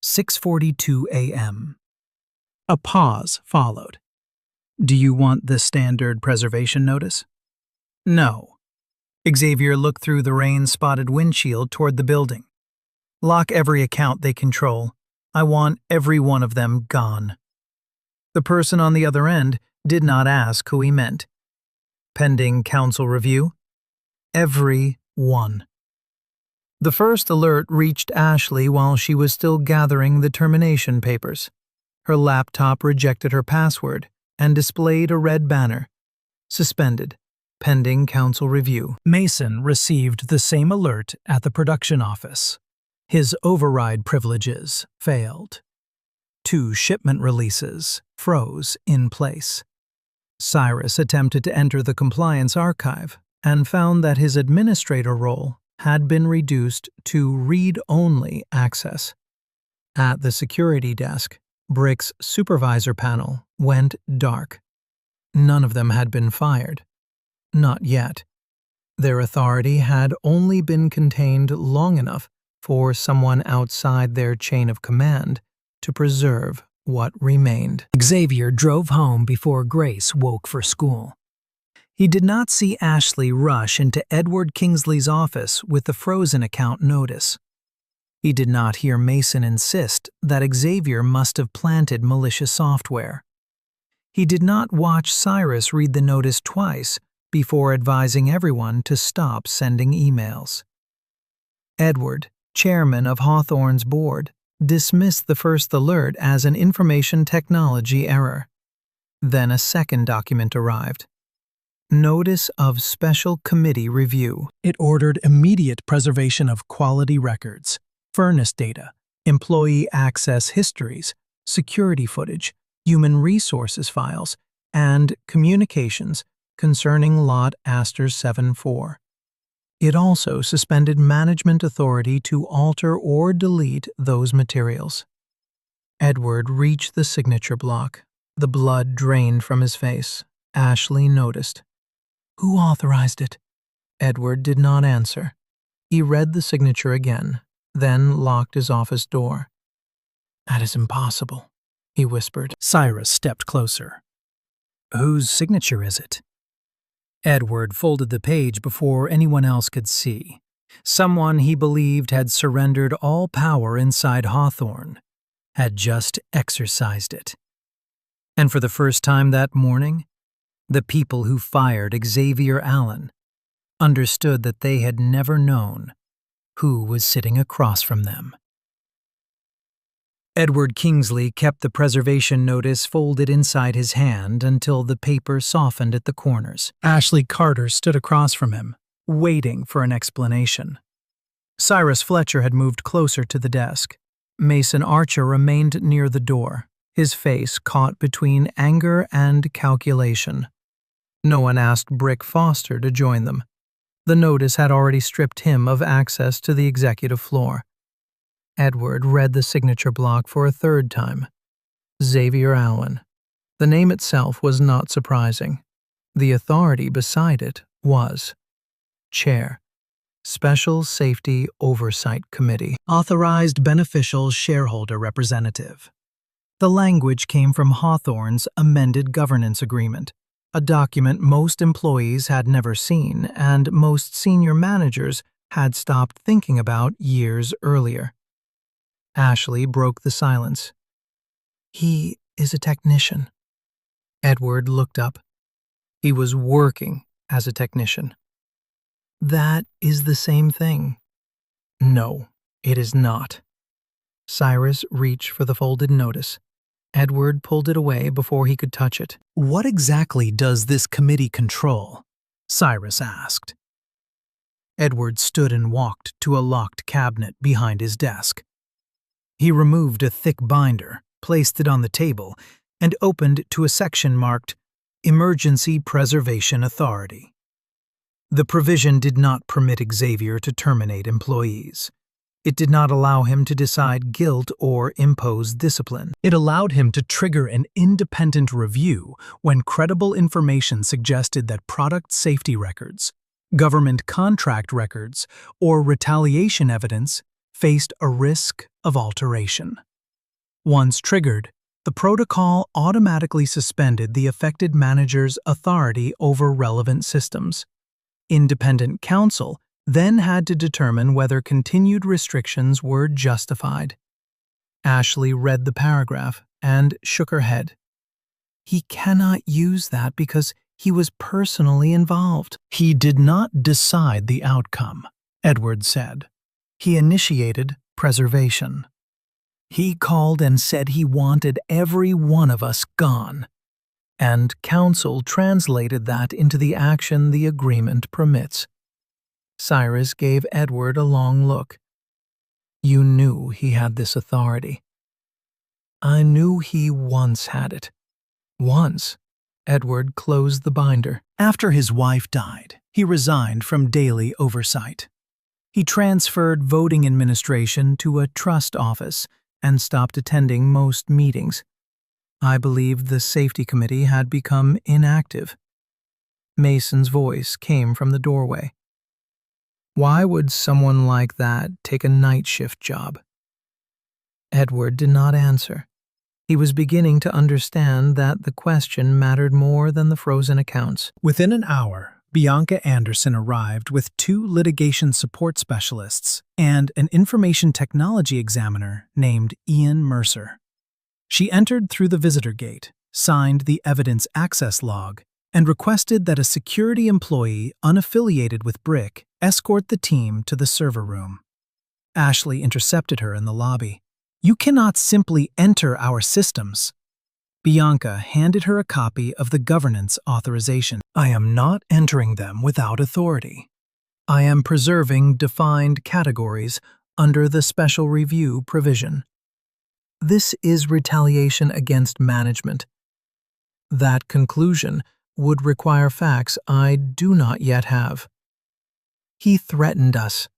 6:42 a.m. A pause followed. Do you want the standard preservation notice? No. Xavier looked through the rain-spotted windshield toward the building. Lock every account they control. I want every one of them gone. The person on the other end did not ask who he meant. Pending council review? Every one. The first alert reached Ashley while she was still gathering the termination papers. Her laptop rejected her password and displayed a red banner. Suspended. Pending council review. Mason received the same alert at the production office. His override privileges failed. 2 shipment releases froze in place. Cyrus attempted to enter the compliance archive and found that his administrator role had been reduced to read-only access. At the security desk, Brick's supervisor panel went dark. None of them had been fired. Not yet. Their authority had only been contained long enough for someone outside their chain of command to preserve what remained. Xavier drove home before Grace woke for school. He did not see Ashley rush into Edward Kingsley's office with the frozen account notice. He did not hear Mason insist that Xavier must have planted malicious software. He did not watch Cyrus read the notice twice before advising everyone to stop sending emails. Edward, chairman of Hawthorne's board, dismissed the first alert as an information technology error. Then a second document arrived. Notice of Special Committee Review. It ordered immediate preservation of quality records, furnace data, employee access histories, security footage, human resources files, and communications concerning Lot Astor 7-4. It also suspended management authority to alter or delete those materials. Edward reached the signature block. The blood drained from his face. Ashley noticed. Who authorized it? Edward did not answer. He read the signature again, then locked his office door. That is impossible, he whispered. Cyrus stepped closer. Whose signature is it? Edward folded the page before anyone else could see. Someone he believed had surrendered all power inside Hawthorne had just exercised it. And for the first time that morning, the people who fired Xavier Allen understood that they had never known who was sitting across from them. Edward Kingsley kept the preservation notice folded inside his hand until the paper softened at the corners. Ashley Carter stood across from him, waiting for an explanation. Cyrus Fletcher had moved closer to the desk. Mason Archer remained near the door, his face caught between anger and calculation. No one asked Brick Foster to join them. The notice had already stripped him of access to the executive floor. Edward read the signature block for a third time. Xavier Allen. The name itself was not surprising. The authority beside it was Chair, Special Safety Oversight Committee. Authorized Beneficial Shareholder Representative. The language came from Hawthorne's amended governance agreement, a document most employees had never seen and most senior managers had stopped thinking about years earlier. Ashley broke the silence. He is a technician. Edward looked up. He was working as a technician. That is the same thing. No, it is not. Cyrus reached for the folded notice. Edward pulled it away before he could touch it. "What exactly does this committee control?" Cyrus asked. Edward stood and walked to a locked cabinet behind his desk. He removed a thick binder, placed it on the table, and opened to a section marked Emergency Preservation Authority. The provision did not permit Xavier to terminate employees. It did not allow him to decide guilt or impose discipline. It allowed him to trigger an independent review when credible information suggested that product safety records, government contract records, or retaliation evidence faced a risk of alteration. Once triggered, the protocol automatically suspended the affected manager's authority over relevant systems. Independent counsel then had to determine whether continued restrictions were justified. Ashley read the paragraph and shook her head. He cannot use that because he was personally involved. He did not decide the outcome, Edward said. He initiated preservation. He called and said he wanted every one of us gone, and counsel translated that into the action the agreement permits. Cyrus gave Edward a long look. "You knew he had this authority." "I knew he once had it." "Once?" Edward closed the binder. After his wife died, he resigned from daily oversight. He transferred voting administration to a trust office and stopped attending most meetings. I believed the safety committee had become inactive. Mason's voice came from the doorway. "Why would someone like that take a night shift job?" Edward did not answer. He was beginning to understand that the question mattered more than the frozen accounts. Within an hour, Bianca Anderson arrived with 2 litigation support specialists and an information technology examiner named Ian Mercer. She entered through the visitor gate, signed the evidence access log, and requested that a security employee unaffiliated with BRIC escort the team to the server room. Ashley intercepted her in the lobby. "You cannot simply enter our systems." Bianca handed her a copy of the governance authorization. "I am not entering them without authority. I am preserving defined categories under the special review provision. This is retaliation against management. That conclusion would require facts I do not yet have. He threatened us.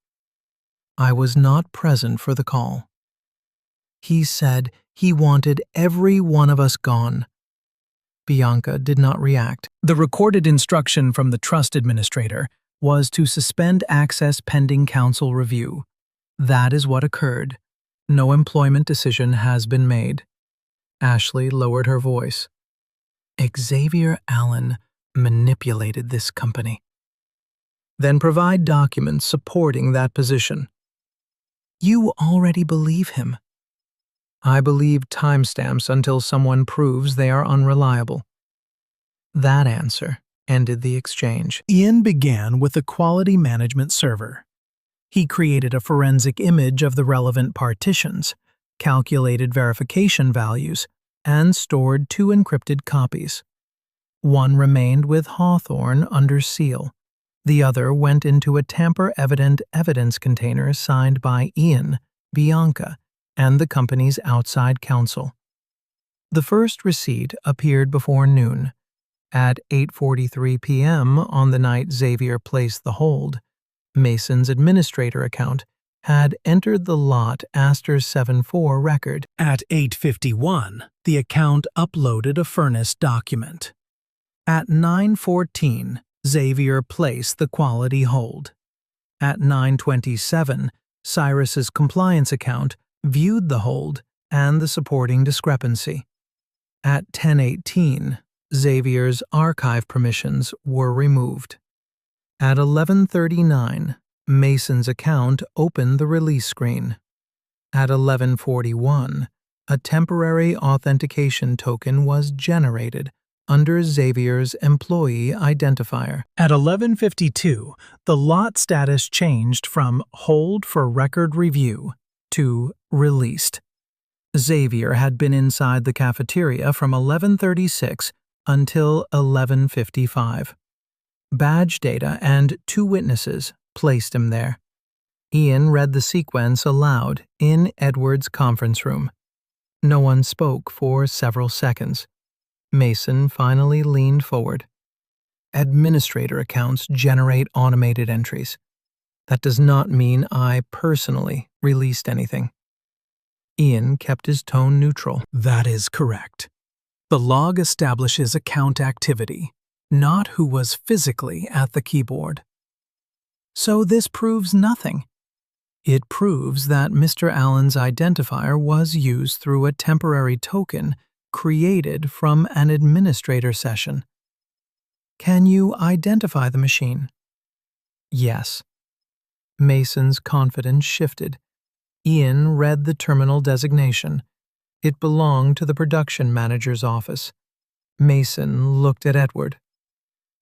I was not present for the call. He said he wanted every one of us gone." Bianca did not react. The recorded instruction from the trust administrator was to suspend access pending counsel review. That is what occurred. No employment decision has been made. Ashley lowered her voice. "Xavier Allen manipulated this company." "Then provide documents supporting that position." "You already believe him." "I believe timestamps until someone proves they are unreliable." That answer ended the exchange. Ian began with the quality management server. He created a forensic image of the relevant partitions, calculated verification values, and stored 2 encrypted copies. One remained with Hawthorne under seal. The other went into a tamper-evident evidence container signed by Ian, Bianca, and the company's outside counsel. The first receipt appeared before noon. At 8:43 p.m. on the night Xavier placed the hold, Mason's administrator account had entered the lot Astor 74 record. At 8:51, the account uploaded a furnace document. At 9:14, Xavier placed the quality hold. At 9:27, Cyrus's compliance account viewed the hold and the supporting discrepancy. At 10:18, Xavier's archive permissions were removed. At 11:39, Mason's account opened the release screen. At 11:41, a temporary authentication token was generated under Xavier's employee identifier. At 11:52, the lot status changed from hold for record review to released. Xavier had been inside the cafeteria from 11:36 until 11:55. Badge data and 2 witnesses placed him there. Ian read the sequence aloud in Edward's conference room. No one spoke for several seconds. Mason finally leaned forward. Administrator accounts generate automated entries. That does not mean I personally released anything. Ian kept his tone neutral. That is correct. The log establishes account activity, not who was physically at the keyboard. So this proves nothing. It proves that Mr. Allen's identifier was used through a temporary token created from an administrator session. Can you identify the machine? Yes. Mason's confidence shifted. Ian read the terminal designation. It belonged to the production manager's office. Mason looked at Edward.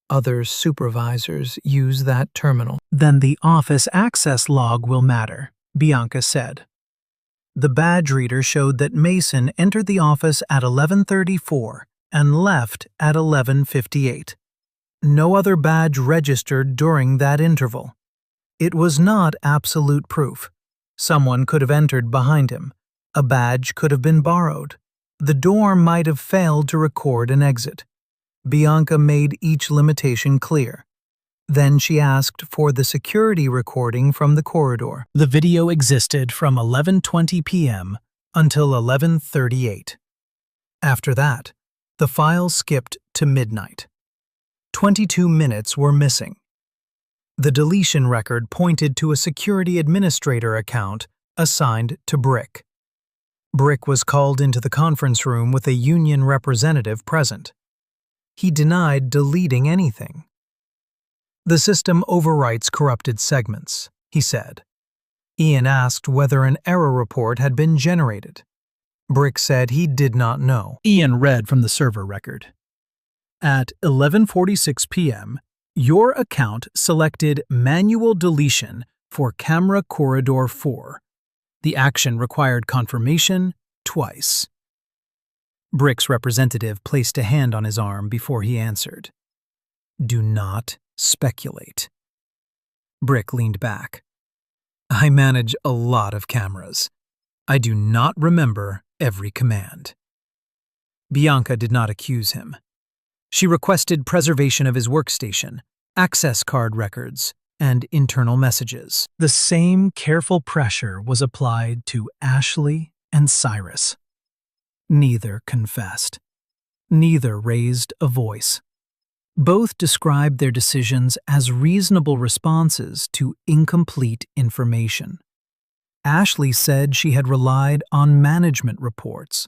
Other supervisors use that terminal. Then the office access log will matter, Bianca said. The badge reader showed that Mason entered the office at 11:34 and left at 11:58. No other badge registered during that interval. It was not absolute proof. Someone could have entered behind him. A badge could have been borrowed. The door might have failed to record an exit. Bianca made each limitation clear. Then she asked for the security recording from the corridor. The video existed from 11:20 p.m. until 11:38. After that, the file skipped to midnight. 22 minutes were missing. The deletion record pointed to a security administrator account assigned to Brick. Brick was called into the conference room with a union representative present. He denied deleting anything. The system overwrites corrupted segments, he said. Ian asked whether an error report had been generated. Brick said he did not know. Ian read from the server record. At 11:46 p.m., your account selected manual deletion for camera corridor 4. The action required confirmation twice. Brick's representative placed a hand on his arm before he answered. Do not speculate. Brick leaned back. I manage a lot of cameras. I do not remember every command. Bianca did not accuse him. She requested preservation of his workstation, access card records, and internal messages. The same careful pressure was applied to Ashley and Cyrus. Neither confessed. Neither raised a voice. Both described their decisions as reasonable responses to incomplete information. Ashley said she had relied on management reports.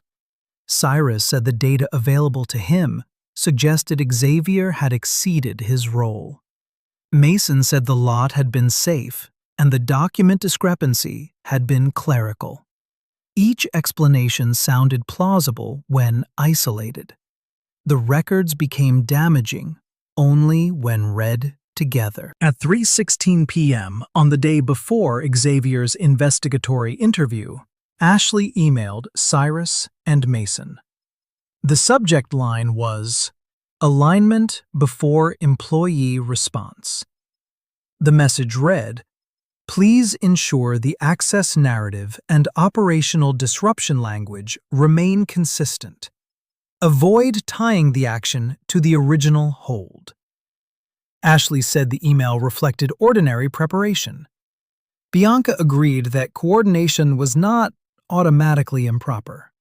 Cyrus said the data available to him suggested Xavier had exceeded his role. Mason said the lot had been safe and the document discrepancy had been clerical. Each explanation sounded plausible when isolated. The records became damaging only when read together. At 3:16 p.m. on the day before Xavier's investigatory interview, Ashley emailed Cyrus and Mason. The subject line was, Alignment before employee response. The message read, Please ensure the access narrative and operational disruption language remain consistent. Avoid tying the action to the original hold. Ashley said the email reflected ordinary preparation. Bianca agreed that coordination was not automatically improper.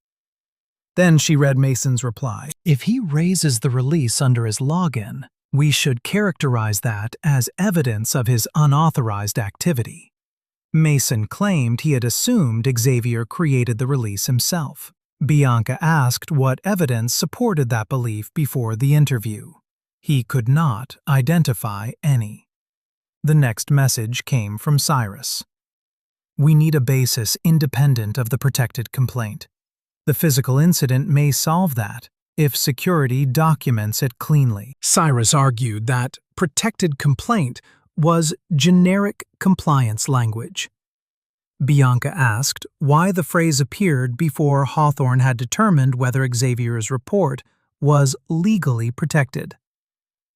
Then she read Mason's reply. If he raises the release under his login, we should characterize that as evidence of his unauthorized activity. Mason claimed he had assumed Xavier created the release himself. Bianca asked what evidence supported that belief before the interview. He could not identify any. The next message came from Cyrus. We need a basis independent of the protected complaint. The physical incident may solve that if security documents it cleanly. Cyrus argued that protected complaint was generic compliance language. Bianca asked why the phrase appeared before Hawthorne had determined whether Xavier's report was legally protected.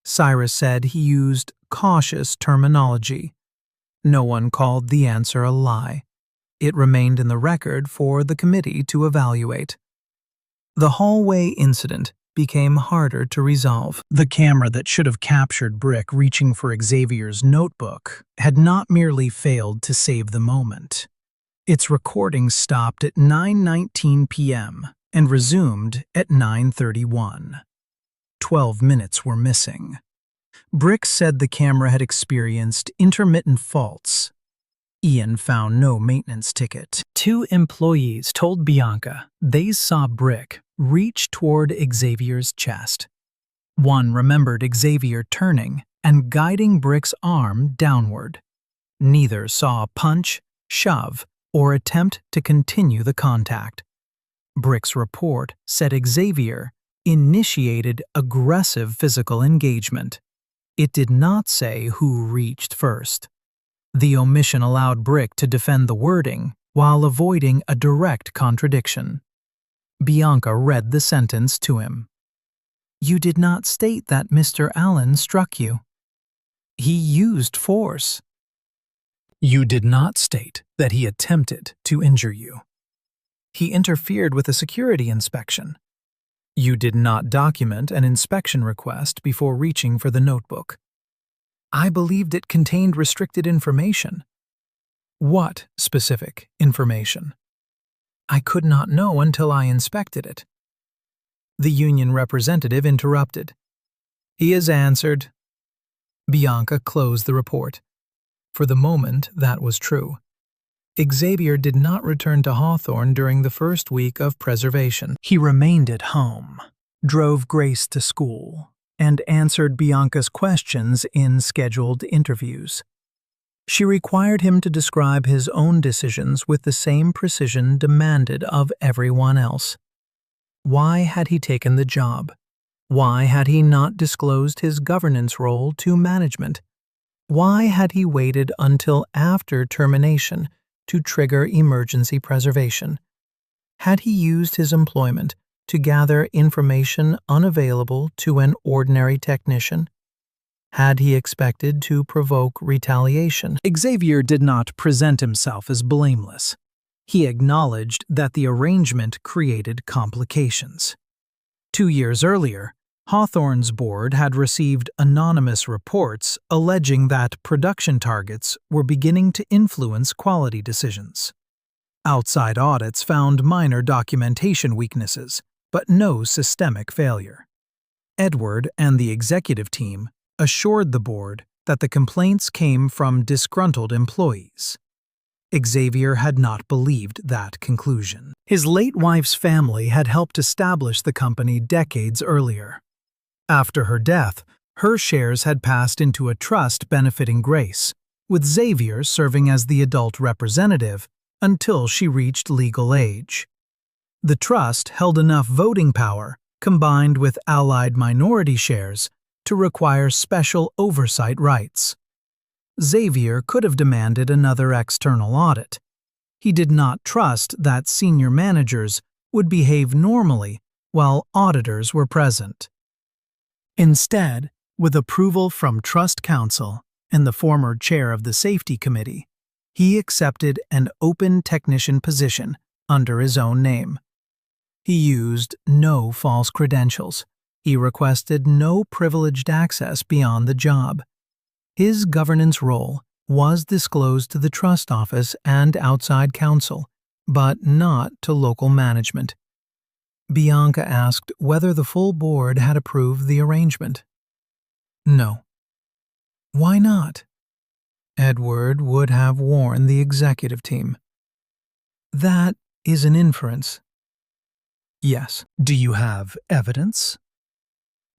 Cyrus said he used cautious terminology. No one called the answer a lie. It remained in the record for the committee to evaluate. The hallway incident became harder to resolve. The camera that should have captured Brick reaching for Xavier's notebook had not merely failed to save the moment. Its recording stopped at 9:19 p.m. and resumed at 9:31. 12 minutes were missing. Brick said the camera had experienced intermittent faults. Ian found no maintenance ticket. 2 employees told Bianca they saw Brick reach toward Xavier's chest. One remembered Xavier turning and guiding Brick's arm downward. Neither saw a punch, shove, or attempt to continue the contact. Brick's report said Xavier initiated aggressive physical engagement. It did not say who reached first. The omission allowed Brick to defend the wording while avoiding a direct contradiction. Bianca read the sentence to him. "You did not state that Mr. Allen struck you. He used force. You did not state that he attempted to injure you. He interfered with a security inspection. You did not document an inspection request before reaching for the notebook. I believed it contained restricted information." What specific information? I could not know until I inspected it. The union representative interrupted. He has answered. Bianca closed the report. For the moment, that was true. Xavier did not return to Hawthorne during the first week of preservation. He remained at home, drove Grace to school, and answered Bianca's questions in scheduled interviews. She required him to describe his own decisions with the same precision demanded of everyone else. Why had he taken the job? Why had he not disclosed his governance role to management? Why had he waited until after termination to trigger emergency preservation? Had he used his employment to gather information unavailable to an ordinary technician? Had he expected to provoke retaliation? Xavier did not present himself as blameless. He acknowledged that the arrangement created complications. 2 years earlier, Hawthorne's board had received anonymous reports alleging that production targets were beginning to influence quality decisions. Outside audits found minor documentation weaknesses, but no systemic failure. Edward and the executive team assured the board that the complaints came from disgruntled employees. Xavier had not believed that conclusion. His late wife's family had helped establish the company decades earlier. After her death, her shares had passed into a trust benefiting Grace, with Xavier serving as the adult representative until she reached legal age. The trust held enough voting power, combined with allied minority shares, to require special oversight rights. Xavier could have demanded another external audit. He did not trust that senior managers would behave normally while auditors were present. Instead, with approval from Trust Council and the former chair of the Safety Committee, he accepted an open technician position under his own name. He used no false credentials. He requested no privileged access beyond the job. His governance role was disclosed to the trust office and outside counsel, but not to local management. Bianca asked whether the full board had approved the arrangement. No. Why not? Edward would have warned the executive team. That is an inference. Yes. Do you have evidence?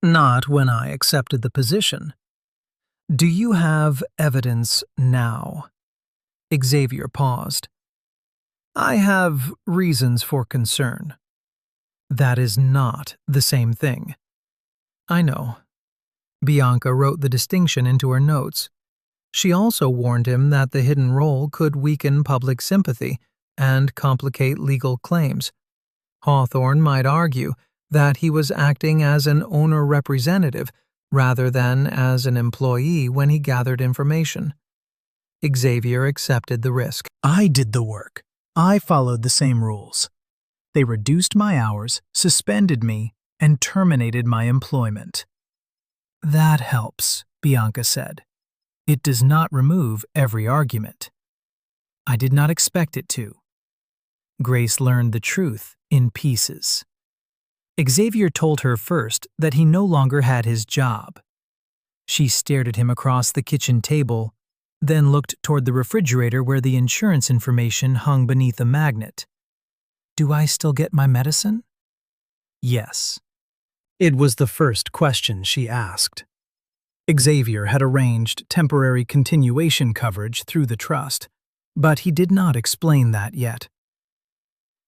Not when I accepted the position. Do you have evidence now? Xavier paused. I have reasons for concern. That is not the same thing. I know. Bianca wrote the distinction into her notes. She also warned him that the hidden role could weaken public sympathy and complicate legal claims. Hawthorne might argue that he was acting as an owner representative rather than as an employee when he gathered information. Xavier accepted the risk. I did the work. I followed the same rules. They reduced my hours, suspended me, and terminated my employment. That helps, Bianca said. It does not remove every argument. I did not expect it to. Grace learned the truth in pieces. Xavier told her first that he no longer had his job. She stared at him across the kitchen table, then looked toward the refrigerator where the insurance information hung beneath a magnet. Do I still get my medicine? Yes. It was the first question she asked. Xavier had arranged temporary continuation coverage through the trust, but he did not explain that yet.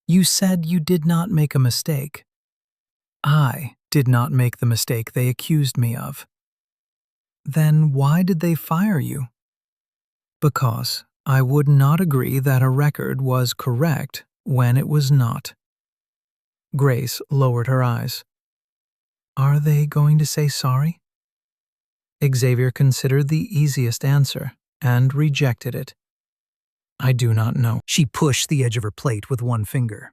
You said you did not make a mistake. I did not make the mistake they accused me of. Then why did they fire you? Because I would not agree that a record was correct when it was not. Grace lowered her eyes. Are they going to say sorry? Xavier considered the easiest answer and rejected it. I do not know. She pushed the edge of her plate with one finger.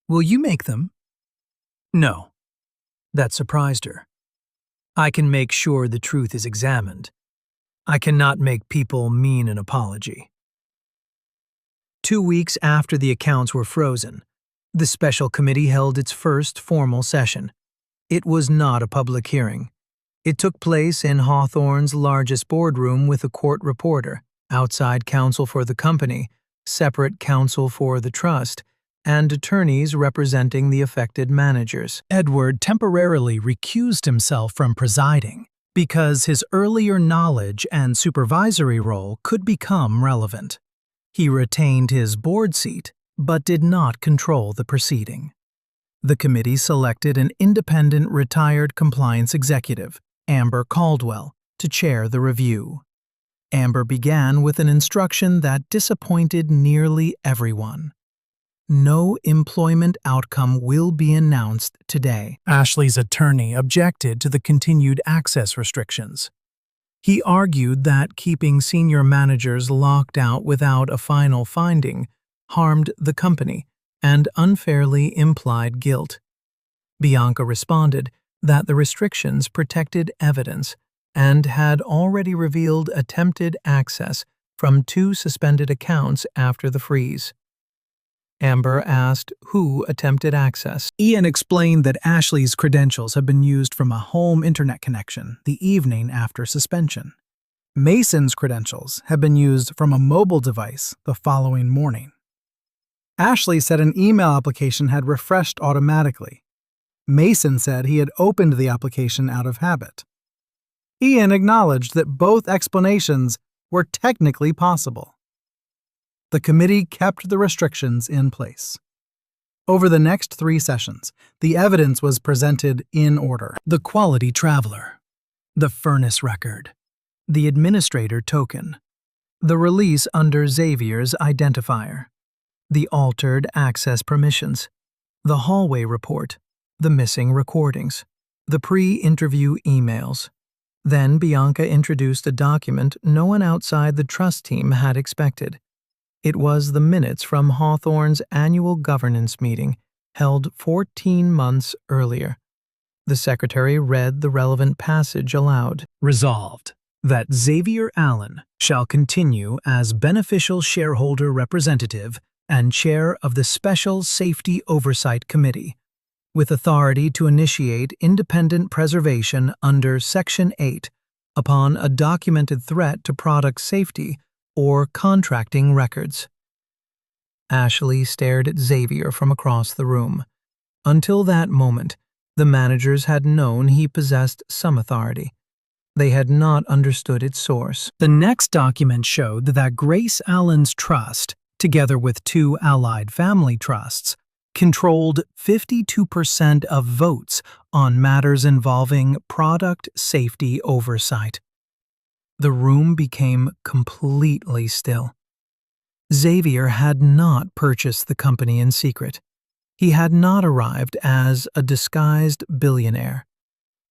Will you make them? No. That surprised her. I can make sure the truth is examined. I cannot make people mean an apology. 2 weeks after the accounts were frozen, the special committee held its first formal session. It was not a public hearing. It took place in Hawthorne's largest boardroom with a court reporter, outside counsel for the company, separate counsel for the trust, and attorneys representing the affected managers. Edward temporarily recused himself from presiding because his earlier knowledge and supervisory role could become relevant. He retained his board seat, but did not control the proceeding. The committee selected an independent retired compliance executive, Amber Caldwell, to chair the review. Amber began with an instruction that disappointed nearly everyone. No employment outcome will be announced today. Ashley's attorney objected to the continued access restrictions. He argued that keeping senior managers locked out without a final finding harmed the company and unfairly implied guilt. Bianca responded that the restrictions protected evidence and had already revealed attempted access from 2 suspended accounts after the freeze. Amber asked who attempted access. Ian explained that Ashley's credentials had been used from a home internet connection the evening after suspension. Mason's credentials had been used from a mobile device the following morning. Ashley said an email application had refreshed automatically. Mason said he had opened the application out of habit. Ian acknowledged that both explanations were technically possible. The committee kept the restrictions in place. Over the next 3 sessions, the evidence was presented in order. The quality traveler, the furnace record, the administrator token, the release under Xavier's identifier, the altered access permissions, the hallway report, the missing recordings, the pre-interview emails. Then Bianca introduced a document no one outside the trust team had expected. It was the minutes from Hawthorne's annual governance meeting, held 14 months earlier. The secretary read the relevant passage aloud. Resolved, that Xavier Allen shall continue as beneficial shareholder representative and chair of the Special Safety Oversight Committee, with authority to initiate independent preservation under Section 8 upon a documented threat to product safety or contracting records. Ashley stared at Xavier from across the room. Until that moment, the managers had known he possessed some authority. They had not understood its source. The next document showed that Grace Allen's trust, together with 2 allied family trusts, controlled 52% of votes on matters involving product safety oversight. The room became completely still. Xavier had not purchased the company in secret. He had not arrived as a disguised billionaire.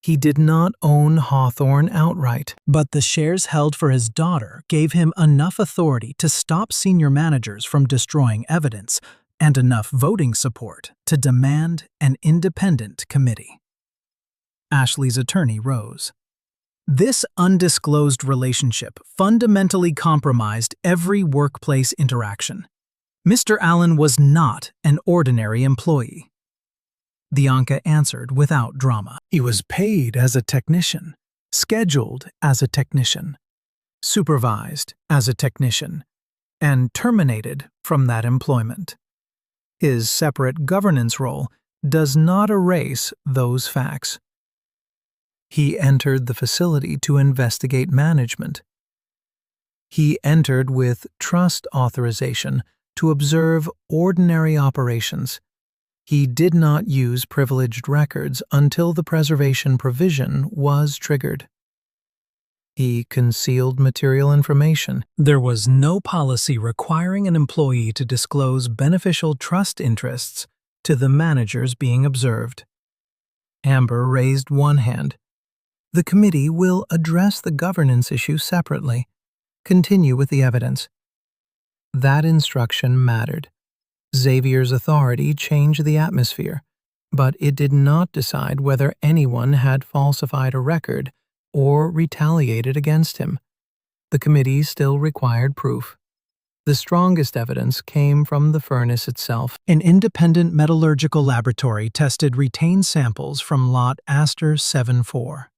He did not own Hawthorne outright. But the shares held for his daughter gave him enough authority to stop senior managers from destroying evidence and enough voting support to demand an independent committee. Ashley's attorney rose. This undisclosed relationship fundamentally compromised every workplace interaction. Mr. Allen was not an ordinary employee. Bianca answered without drama. He was paid as a technician, scheduled as a technician, supervised as a technician, and terminated from that employment. His separate governance role does not erase those facts. He entered the facility to investigate management. He entered with trust authorization to observe ordinary operations. He did not use privileged records until the preservation provision was triggered. He concealed material information. There was no policy requiring an employee to disclose beneficial trust interests to the managers being observed. Amber raised one hand. The committee will address the governance issue separately. Continue with the evidence. That instruction mattered. Xavier's authority changed the atmosphere, but it did not decide whether anyone had falsified a record or retaliated against him. The committee still required proof. The strongest evidence came from the furnace itself. An independent metallurgical laboratory tested retained samples from lot Aster 74.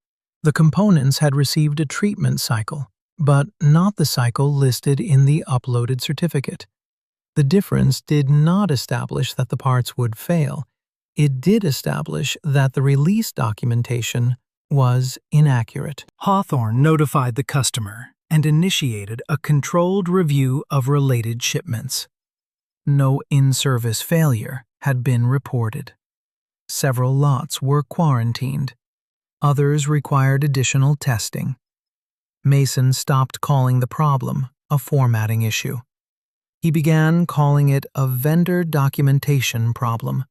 The components had received a treatment cycle, but not the cycle listed in the uploaded certificate. The difference did not establish that the parts would fail. It did establish that the release documentation was inaccurate. Hawthorne notified the customer and initiated a controlled review of related shipments. No in-service failure had been reported. Several lots were quarantined. Others required additional testing. Mason stopped calling the problem a formatting issue. He began calling it a vendor documentation problem.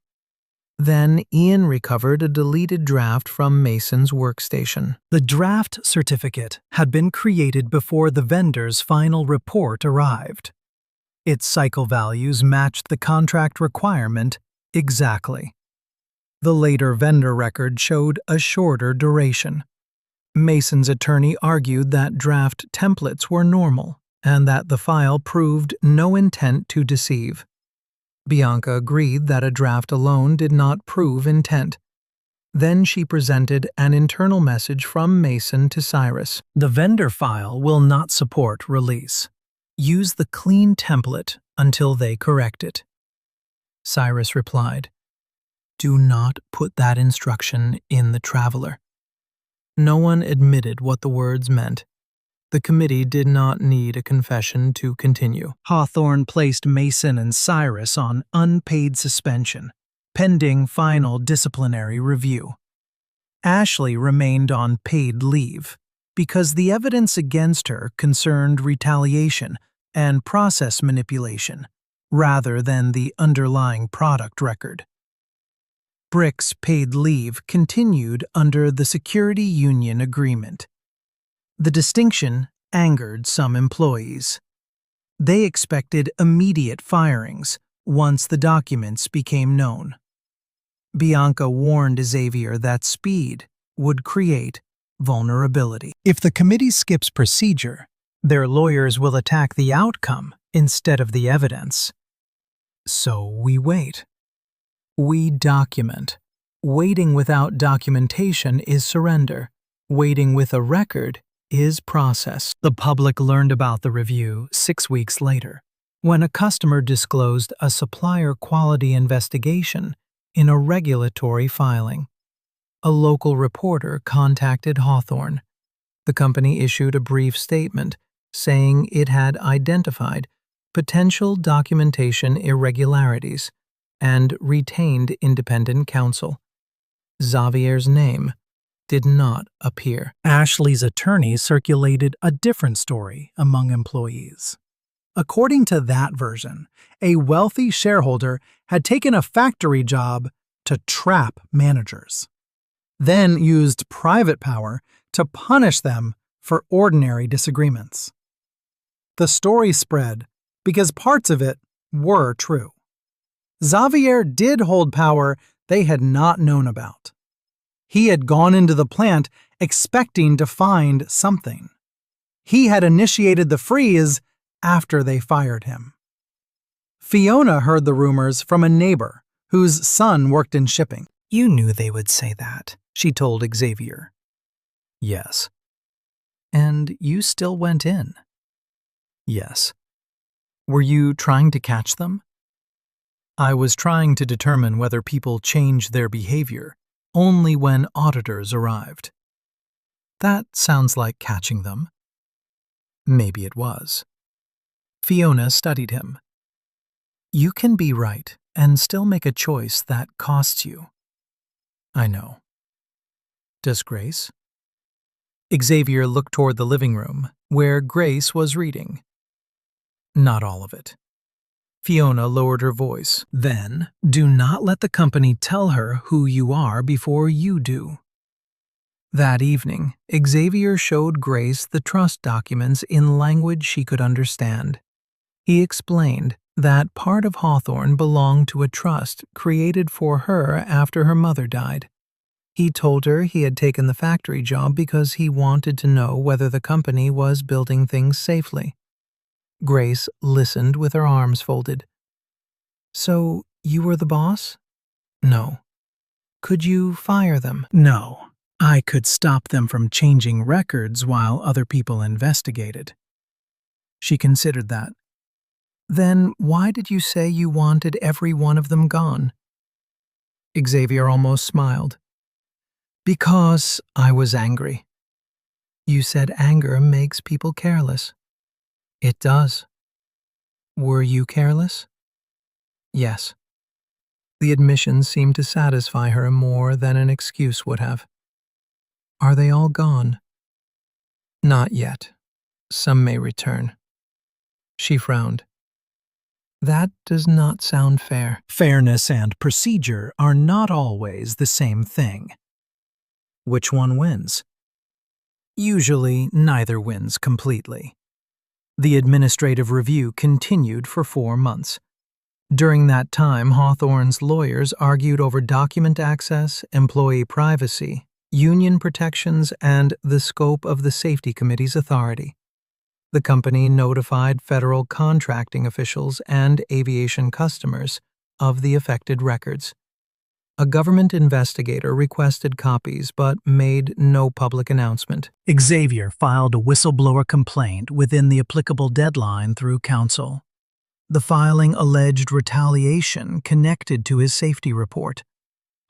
Then Ian recovered a deleted draft from Mason's workstation. The draft certificate had been created before the vendor's final report arrived. Its cycle values matched the contract requirement exactly. The later vendor record showed a shorter duration. Mason's attorney argued that draft templates were normal and that the file proved no intent to deceive. Bianca agreed that a draft alone did not prove intent. Then she presented an internal message from Mason to Cyrus. The vendor file will not support release. Use the clean template until they correct it. Cyrus replied, "Do not put that instruction in the traveler." No one admitted what the words meant. The committee did not need a confession to continue. Hawthorne placed Mason and Cyrus on unpaid suspension, pending final disciplinary review. Ashley remained on paid leave because the evidence against her concerned retaliation and process manipulation rather than the underlying product record. Brick's paid leave continued under the security union agreement. The distinction angered some employees. They expected immediate firings once the documents became known. Bianca warned Xavier that speed would create vulnerability. If the committee skips procedure, their lawyers will attack the outcome instead of the evidence. So we wait. We document. Waiting without documentation is surrender. Waiting with a record is process. The public learned about the review 6 weeks later, when a customer disclosed a supplier quality investigation in a regulatory filing. A local reporter contacted Hawthorne. The company issued a brief statement saying it had identified potential documentation irregularities and retained independent counsel. Xavier's name did not appear. Ashley's attorney circulated a different story among employees. According to that version, a wealthy shareholder had taken a factory job to trap managers, then used private power to punish them for ordinary disagreements. The story spread because parts of it were true. Xavier did hold power they had not known about. He had gone into the plant expecting to find something. He had initiated the freeze after they fired him. Fiona heard the rumors from a neighbor whose son worked in shipping. You knew they would say that, she told Xavier. Yes. And you still went in? Yes. Were you trying to catch them? I was trying to determine whether people changed their behavior only when auditors arrived. That sounds like catching them. Maybe it was. Fiona studied him. You can be right and still make a choice that costs you. I know. Does Grace? Xavier looked toward the living room, where Grace was reading. Not all of it. Fiona lowered her voice. Then, do not let the company tell her who you are before you do. That evening, Xavier showed Grace the trust documents in language she could understand. He explained that part of Hawthorne belonged to a trust created for her after her mother died. He told her he had taken the factory job because he wanted to know whether the company was building things safely. Grace listened with her arms folded. So, you were the boss? No. Could you fire them? No. I could stop them from changing records while other people investigated. She considered that. Then why did you say you wanted every one of them gone? Xavier almost smiled. Because I was angry. You said anger makes people careless. It does. Were you careless? Yes. The admission seemed to satisfy her more than an excuse would have. Are they all gone? Not yet. Some may return. She frowned. That does not sound fair. Fairness and procedure are not always the same thing. Which one wins? Usually, neither wins completely. The administrative review continued for 4 months. During that time, Hawthorne's lawyers argued over document access, employee privacy, union protections, and the scope of the safety committee's authority. The company notified federal contracting officials and aviation customers of the affected records. A government investigator requested copies but made no public announcement. Xavier filed a whistleblower complaint within the applicable deadline through counsel. The filing alleged retaliation connected to his safety report.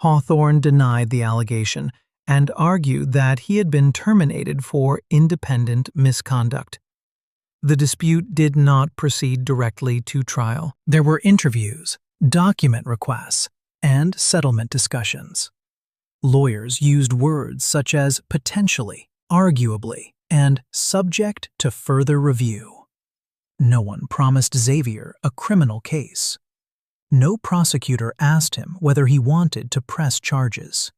Hawthorne denied the allegation and argued that he had been terminated for independent misconduct. The dispute did not proceed directly to trial. There were interviews, document requests, and settlement discussions. Lawyers used words such as potentially, arguably, and subject to further review. No one promised Xavier a criminal case. No prosecutor asked him whether he wanted to press charges.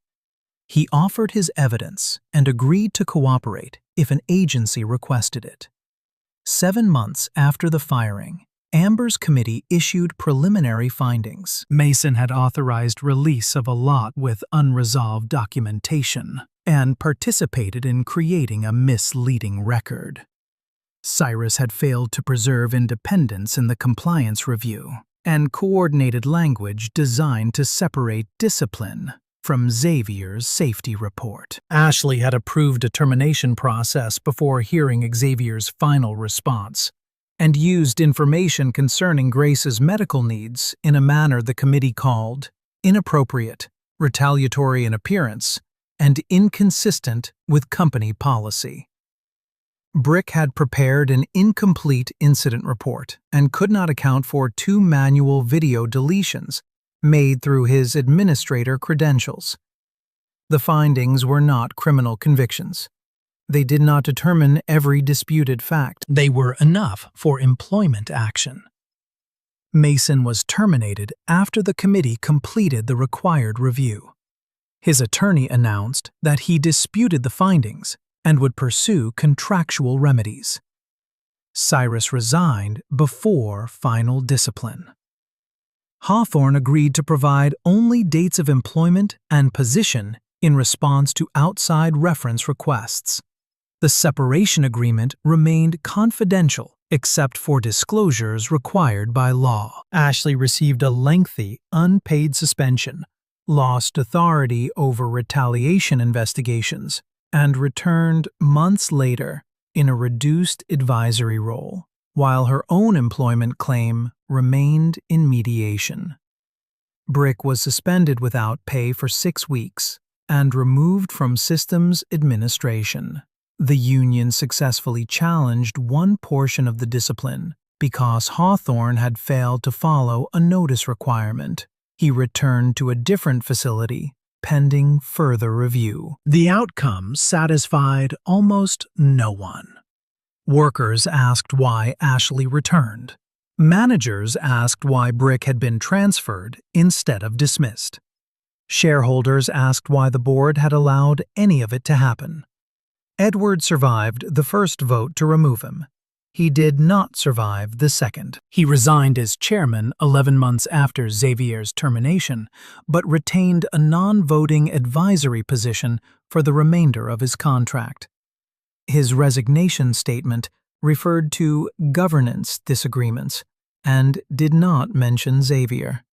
He offered his evidence and agreed to cooperate if an agency requested it. 7 months after the firing, Amber's committee issued preliminary findings. Mason had authorized release of a lot with unresolved documentation and participated in creating a misleading record. Cyrus had failed to preserve independence in the compliance review and coordinated language designed to separate discipline from Xavier's safety report. Ashley had approved a termination process before hearing Xavier's final response, and used information concerning Grace's medical needs in a manner the committee called inappropriate, retaliatory in appearance, and inconsistent with company policy. Brick had prepared an incomplete incident report and could not account for 2 manual video deletions made through his administrator credentials. The findings were not criminal convictions. They did not determine every disputed fact. They were enough for employment action. Mason was terminated after the committee completed the required review. His attorney announced that he disputed the findings and would pursue contractual remedies. Cyrus resigned before final discipline. Hawthorne agreed to provide only dates of employment and position in response to outside reference requests. The separation agreement remained confidential except for disclosures required by law. Ashley received a lengthy, unpaid suspension, lost authority over retaliation investigations, and returned months later in a reduced advisory role, while her own employment claim remained in mediation. Brick was suspended without pay for 6 weeks and removed from systems administration. The union successfully challenged one portion of the discipline because Hawthorne had failed to follow a notice requirement. He returned to a different facility, pending further review. The outcome satisfied almost no one. Workers asked why Ashley returned. Managers asked why Brick had been transferred instead of dismissed. Shareholders asked why the board had allowed any of it to happen. Edward survived the first vote to remove him. He did not survive the second. He resigned as chairman 11 months after Xavier's termination, but retained a non-voting advisory position for the remainder of his contract. His resignation statement referred to governance disagreements and did not mention Xavier.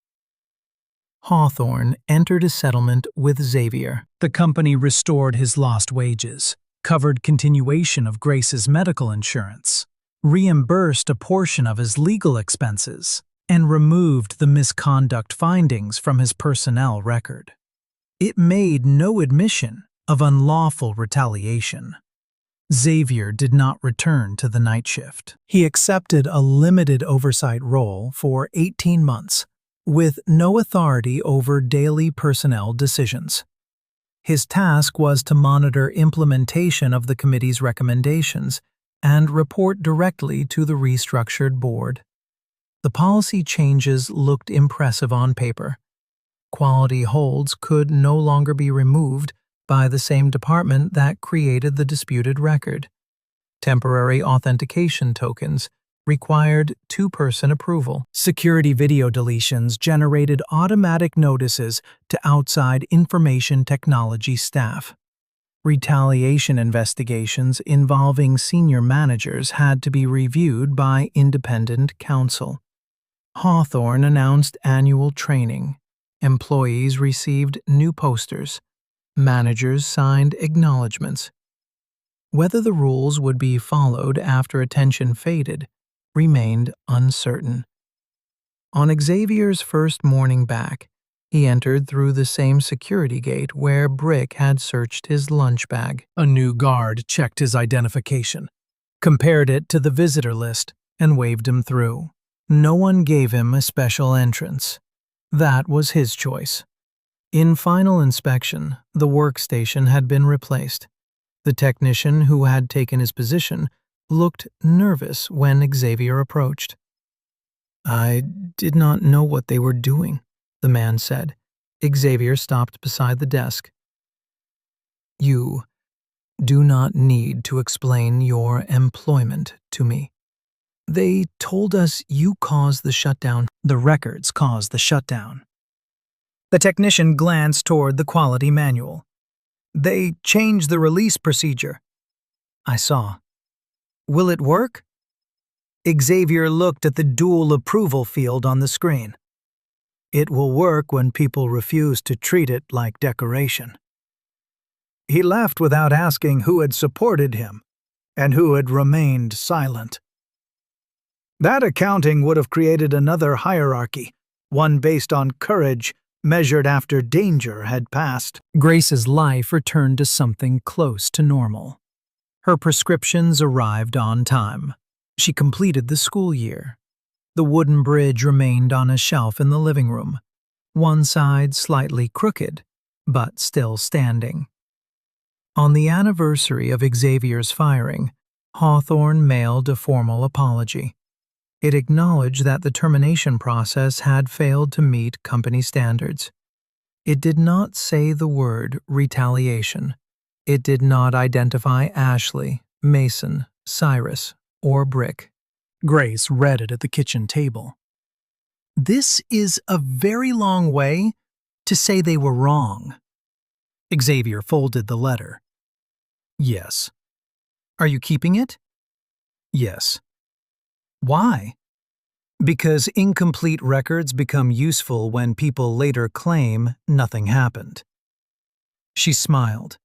Hawthorne entered a settlement with Xavier. The company restored his lost wages, covered continuation of Grace's medical insurance, reimbursed a portion of his legal expenses, and removed the misconduct findings from his personnel record. It made no admission of unlawful retaliation. Xavier did not return to the night shift. He accepted a limited oversight role for 18 months, with no authority over daily personnel decisions. His task was to monitor implementation of the committee's recommendations and report directly to the restructured board. The policy changes looked impressive on paper. Quality holds could no longer be removed by the same department that created the disputed record. Temporary authentication tokens required two-person approval. Security video deletions generated automatic notices to outside information technology staff. Retaliation investigations involving senior managers had to be reviewed by independent counsel. Hawthorne announced annual training. Employees received new posters. Managers signed acknowledgments. Whether the rules would be followed after attention faded remained uncertain. On Xavier's first morning back, he entered through the same security gate where Brick had searched his lunch bag. A new guard checked his identification, compared it to the visitor list, and waved him through. No one gave him a special entrance. That was his choice. In final inspection, the workstation had been replaced. The technician who had taken his position looked nervous when Xavier approached. "I did not know what they were doing," the man said. Xavier stopped beside the desk. "You do not need to explain your employment to me. They told us you caused the shutdown. The records caused the shutdown." The technician glanced toward the quality manual. "They changed the release procedure." "I saw. Will it work?" Xavier looked at the dual approval field on the screen. "It will work when people refuse to treat it like decoration." He left without asking who had supported him and who had remained silent. That accounting would have created another hierarchy, one based on courage measured after danger had passed. Grace's life returned to something close to normal. Her prescriptions arrived on time. She completed the school year. The wooden bridge remained on a shelf in the living room, one side slightly crooked, but still standing. On the anniversary of Xavier's firing, Hawthorne mailed a formal apology. It acknowledged that the termination process had failed to meet company standards. It did not say the word retaliation. It did not identify Ashley, Mason, Cyrus, or Brick. Grace read it at the kitchen table. "This is a very long way to say they were wrong." Xavier folded the letter. Yes. "Are you keeping it?" Yes. "Why?" Because incomplete records become useful when people later claim nothing happened. She smiled.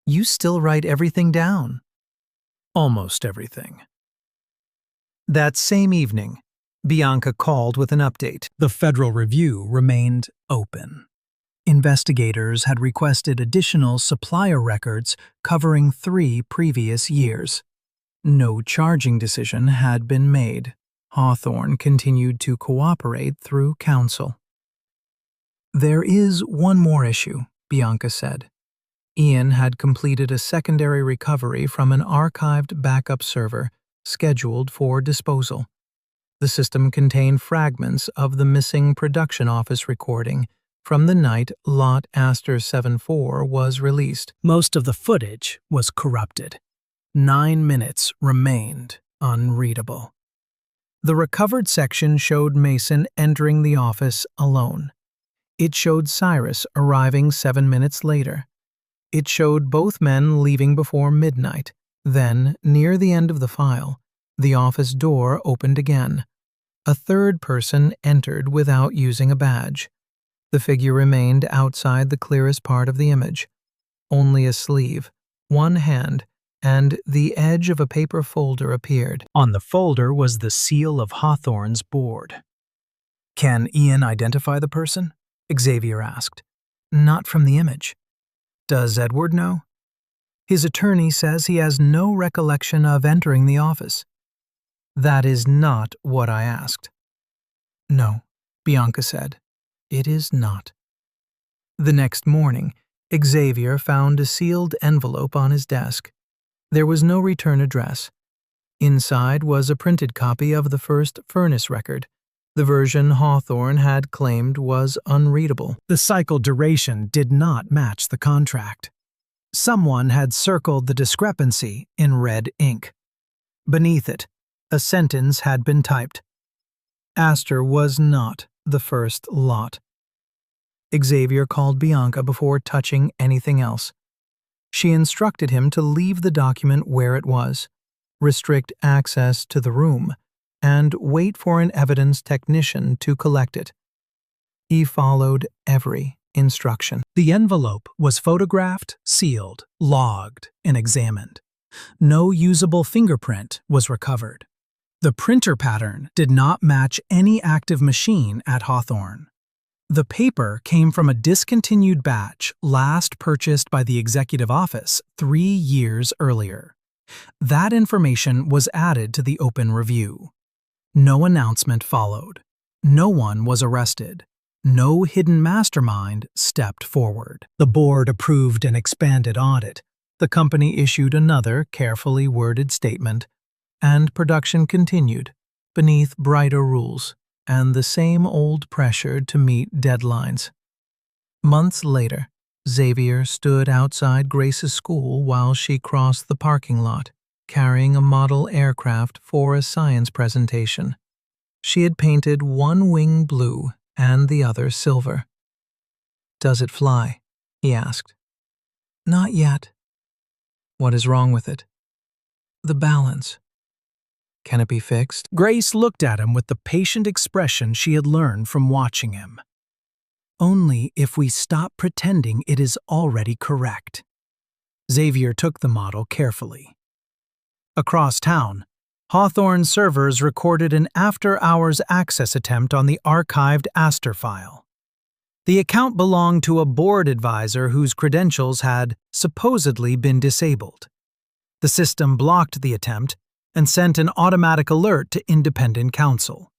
"You still write everything down." Almost everything. That same evening, Bianca called with an update. The Federal Review remained open. Investigators had requested additional supplier records covering 3 previous years. No charging decision had been made. Hawthorne continued to cooperate through counsel. "There is one more issue," Bianca said. Ian had completed a secondary recovery from an archived backup server scheduled for disposal. The system contained fragments of the missing production office recording from the night Lot Aster 74 was released. Most of the footage was corrupted. 9 minutes remained unreadable. The recovered section showed Mason entering the office alone. It showed Cyrus arriving 7 minutes later. It showed both men leaving before midnight. Then, near the end of the file, the office door opened again. A third person entered without using a badge. The figure remained outside the clearest part of the image. Only a sleeve, one hand, and the edge of a paper folder appeared. On the folder was the seal of Hawthorne's board. "Can Ian identify the person?" Xavier asked. "Not from the image." "Does Edward know?" "His attorney says he has no recollection of entering the office." "That is not what I asked." "No," Bianca said. "It is not." The next morning, Xavier found a sealed envelope on his desk. There was no return address. Inside was a printed copy of the first furnace record. The version Hawthorne had claimed was unreadable. The cycle duration did not match the contract. Someone had circled the discrepancy in red ink. Beneath it, a sentence had been typed. Aster was not the first lot. Xavier called Bianca before touching anything else. She instructed him to leave the document where it was, restrict access to the room, and wait for an evidence technician to collect it. He followed every instruction. The envelope was photographed, sealed, logged, and examined. No usable fingerprint was recovered. The printer pattern did not match any active machine at Hawthorne. The paper came from a discontinued batch last purchased by the executive office 3 years earlier. That information was added to the open review. No announcement followed. No one was arrested. No hidden mastermind stepped forward. The board approved an expanded audit. The company issued another carefully worded statement, and production continued beneath brighter rules and the same old pressure to meet deadlines. Months later, Xavier stood outside Grace's school while she crossed the parking lot, carrying a model aircraft for a science presentation. She had painted one wing blue and the other silver. "Does it fly?" he asked. "Not yet." "What is wrong with it?" "The balance." "Can it be fixed?" Grace looked at him with the patient expression she had learned from watching him. "Only if we stop pretending it is already correct." Xavier took the model carefully. Across town, Hawthorne servers recorded an after-hours access attempt on the archived Aster file. The account belonged to a board advisor whose credentials had supposedly been disabled. The system blocked the attempt and sent an automatic alert to independent counsel.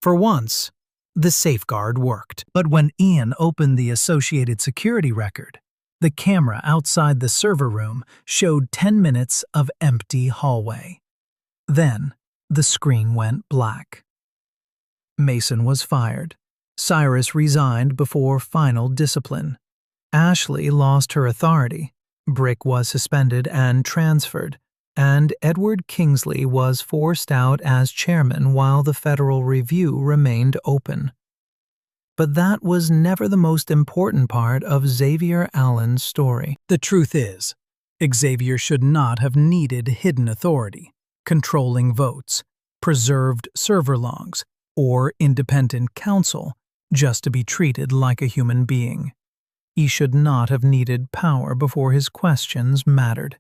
For once, The safeguard worked. But when Ian opened the associated security record, the camera outside the server room showed 10 minutes of empty hallway. Then, the screen went black. Mason was fired. Cyrus resigned before final discipline. Ashley lost her authority. Brick was suspended and transferred, and Edward Kingsley was forced out as chairman while the federal review remained open. But that was never the most important part of Xavier Allen's story. The truth is, Xavier should not have needed hidden authority, controlling votes, preserved server logs, or independent counsel just to be treated like a human being. He should not have needed power before his questions mattered.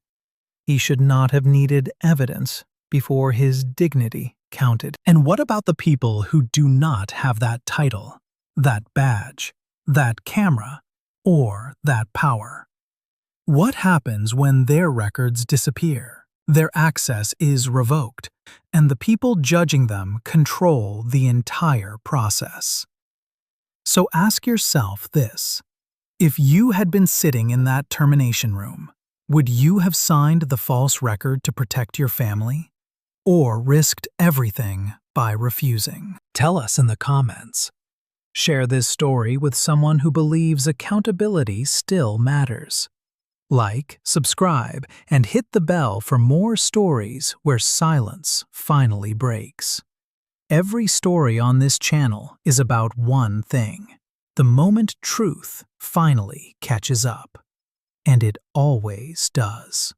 He should not have needed evidence before his dignity counted. And what about the people who do not have that title, that badge, that camera, or that power? What happens when their records disappear, their access is revoked, and the people judging them control the entire process? So ask yourself this: if you had been sitting in that termination room, would you have signed the false record to protect your family? Or risked everything by refusing? Tell us in the comments. Share this story with someone who believes accountability still matters. Like, subscribe, and hit the bell for more stories where silence finally breaks. Every story on this channel is about one thing: the moment truth finally catches up. And it always does.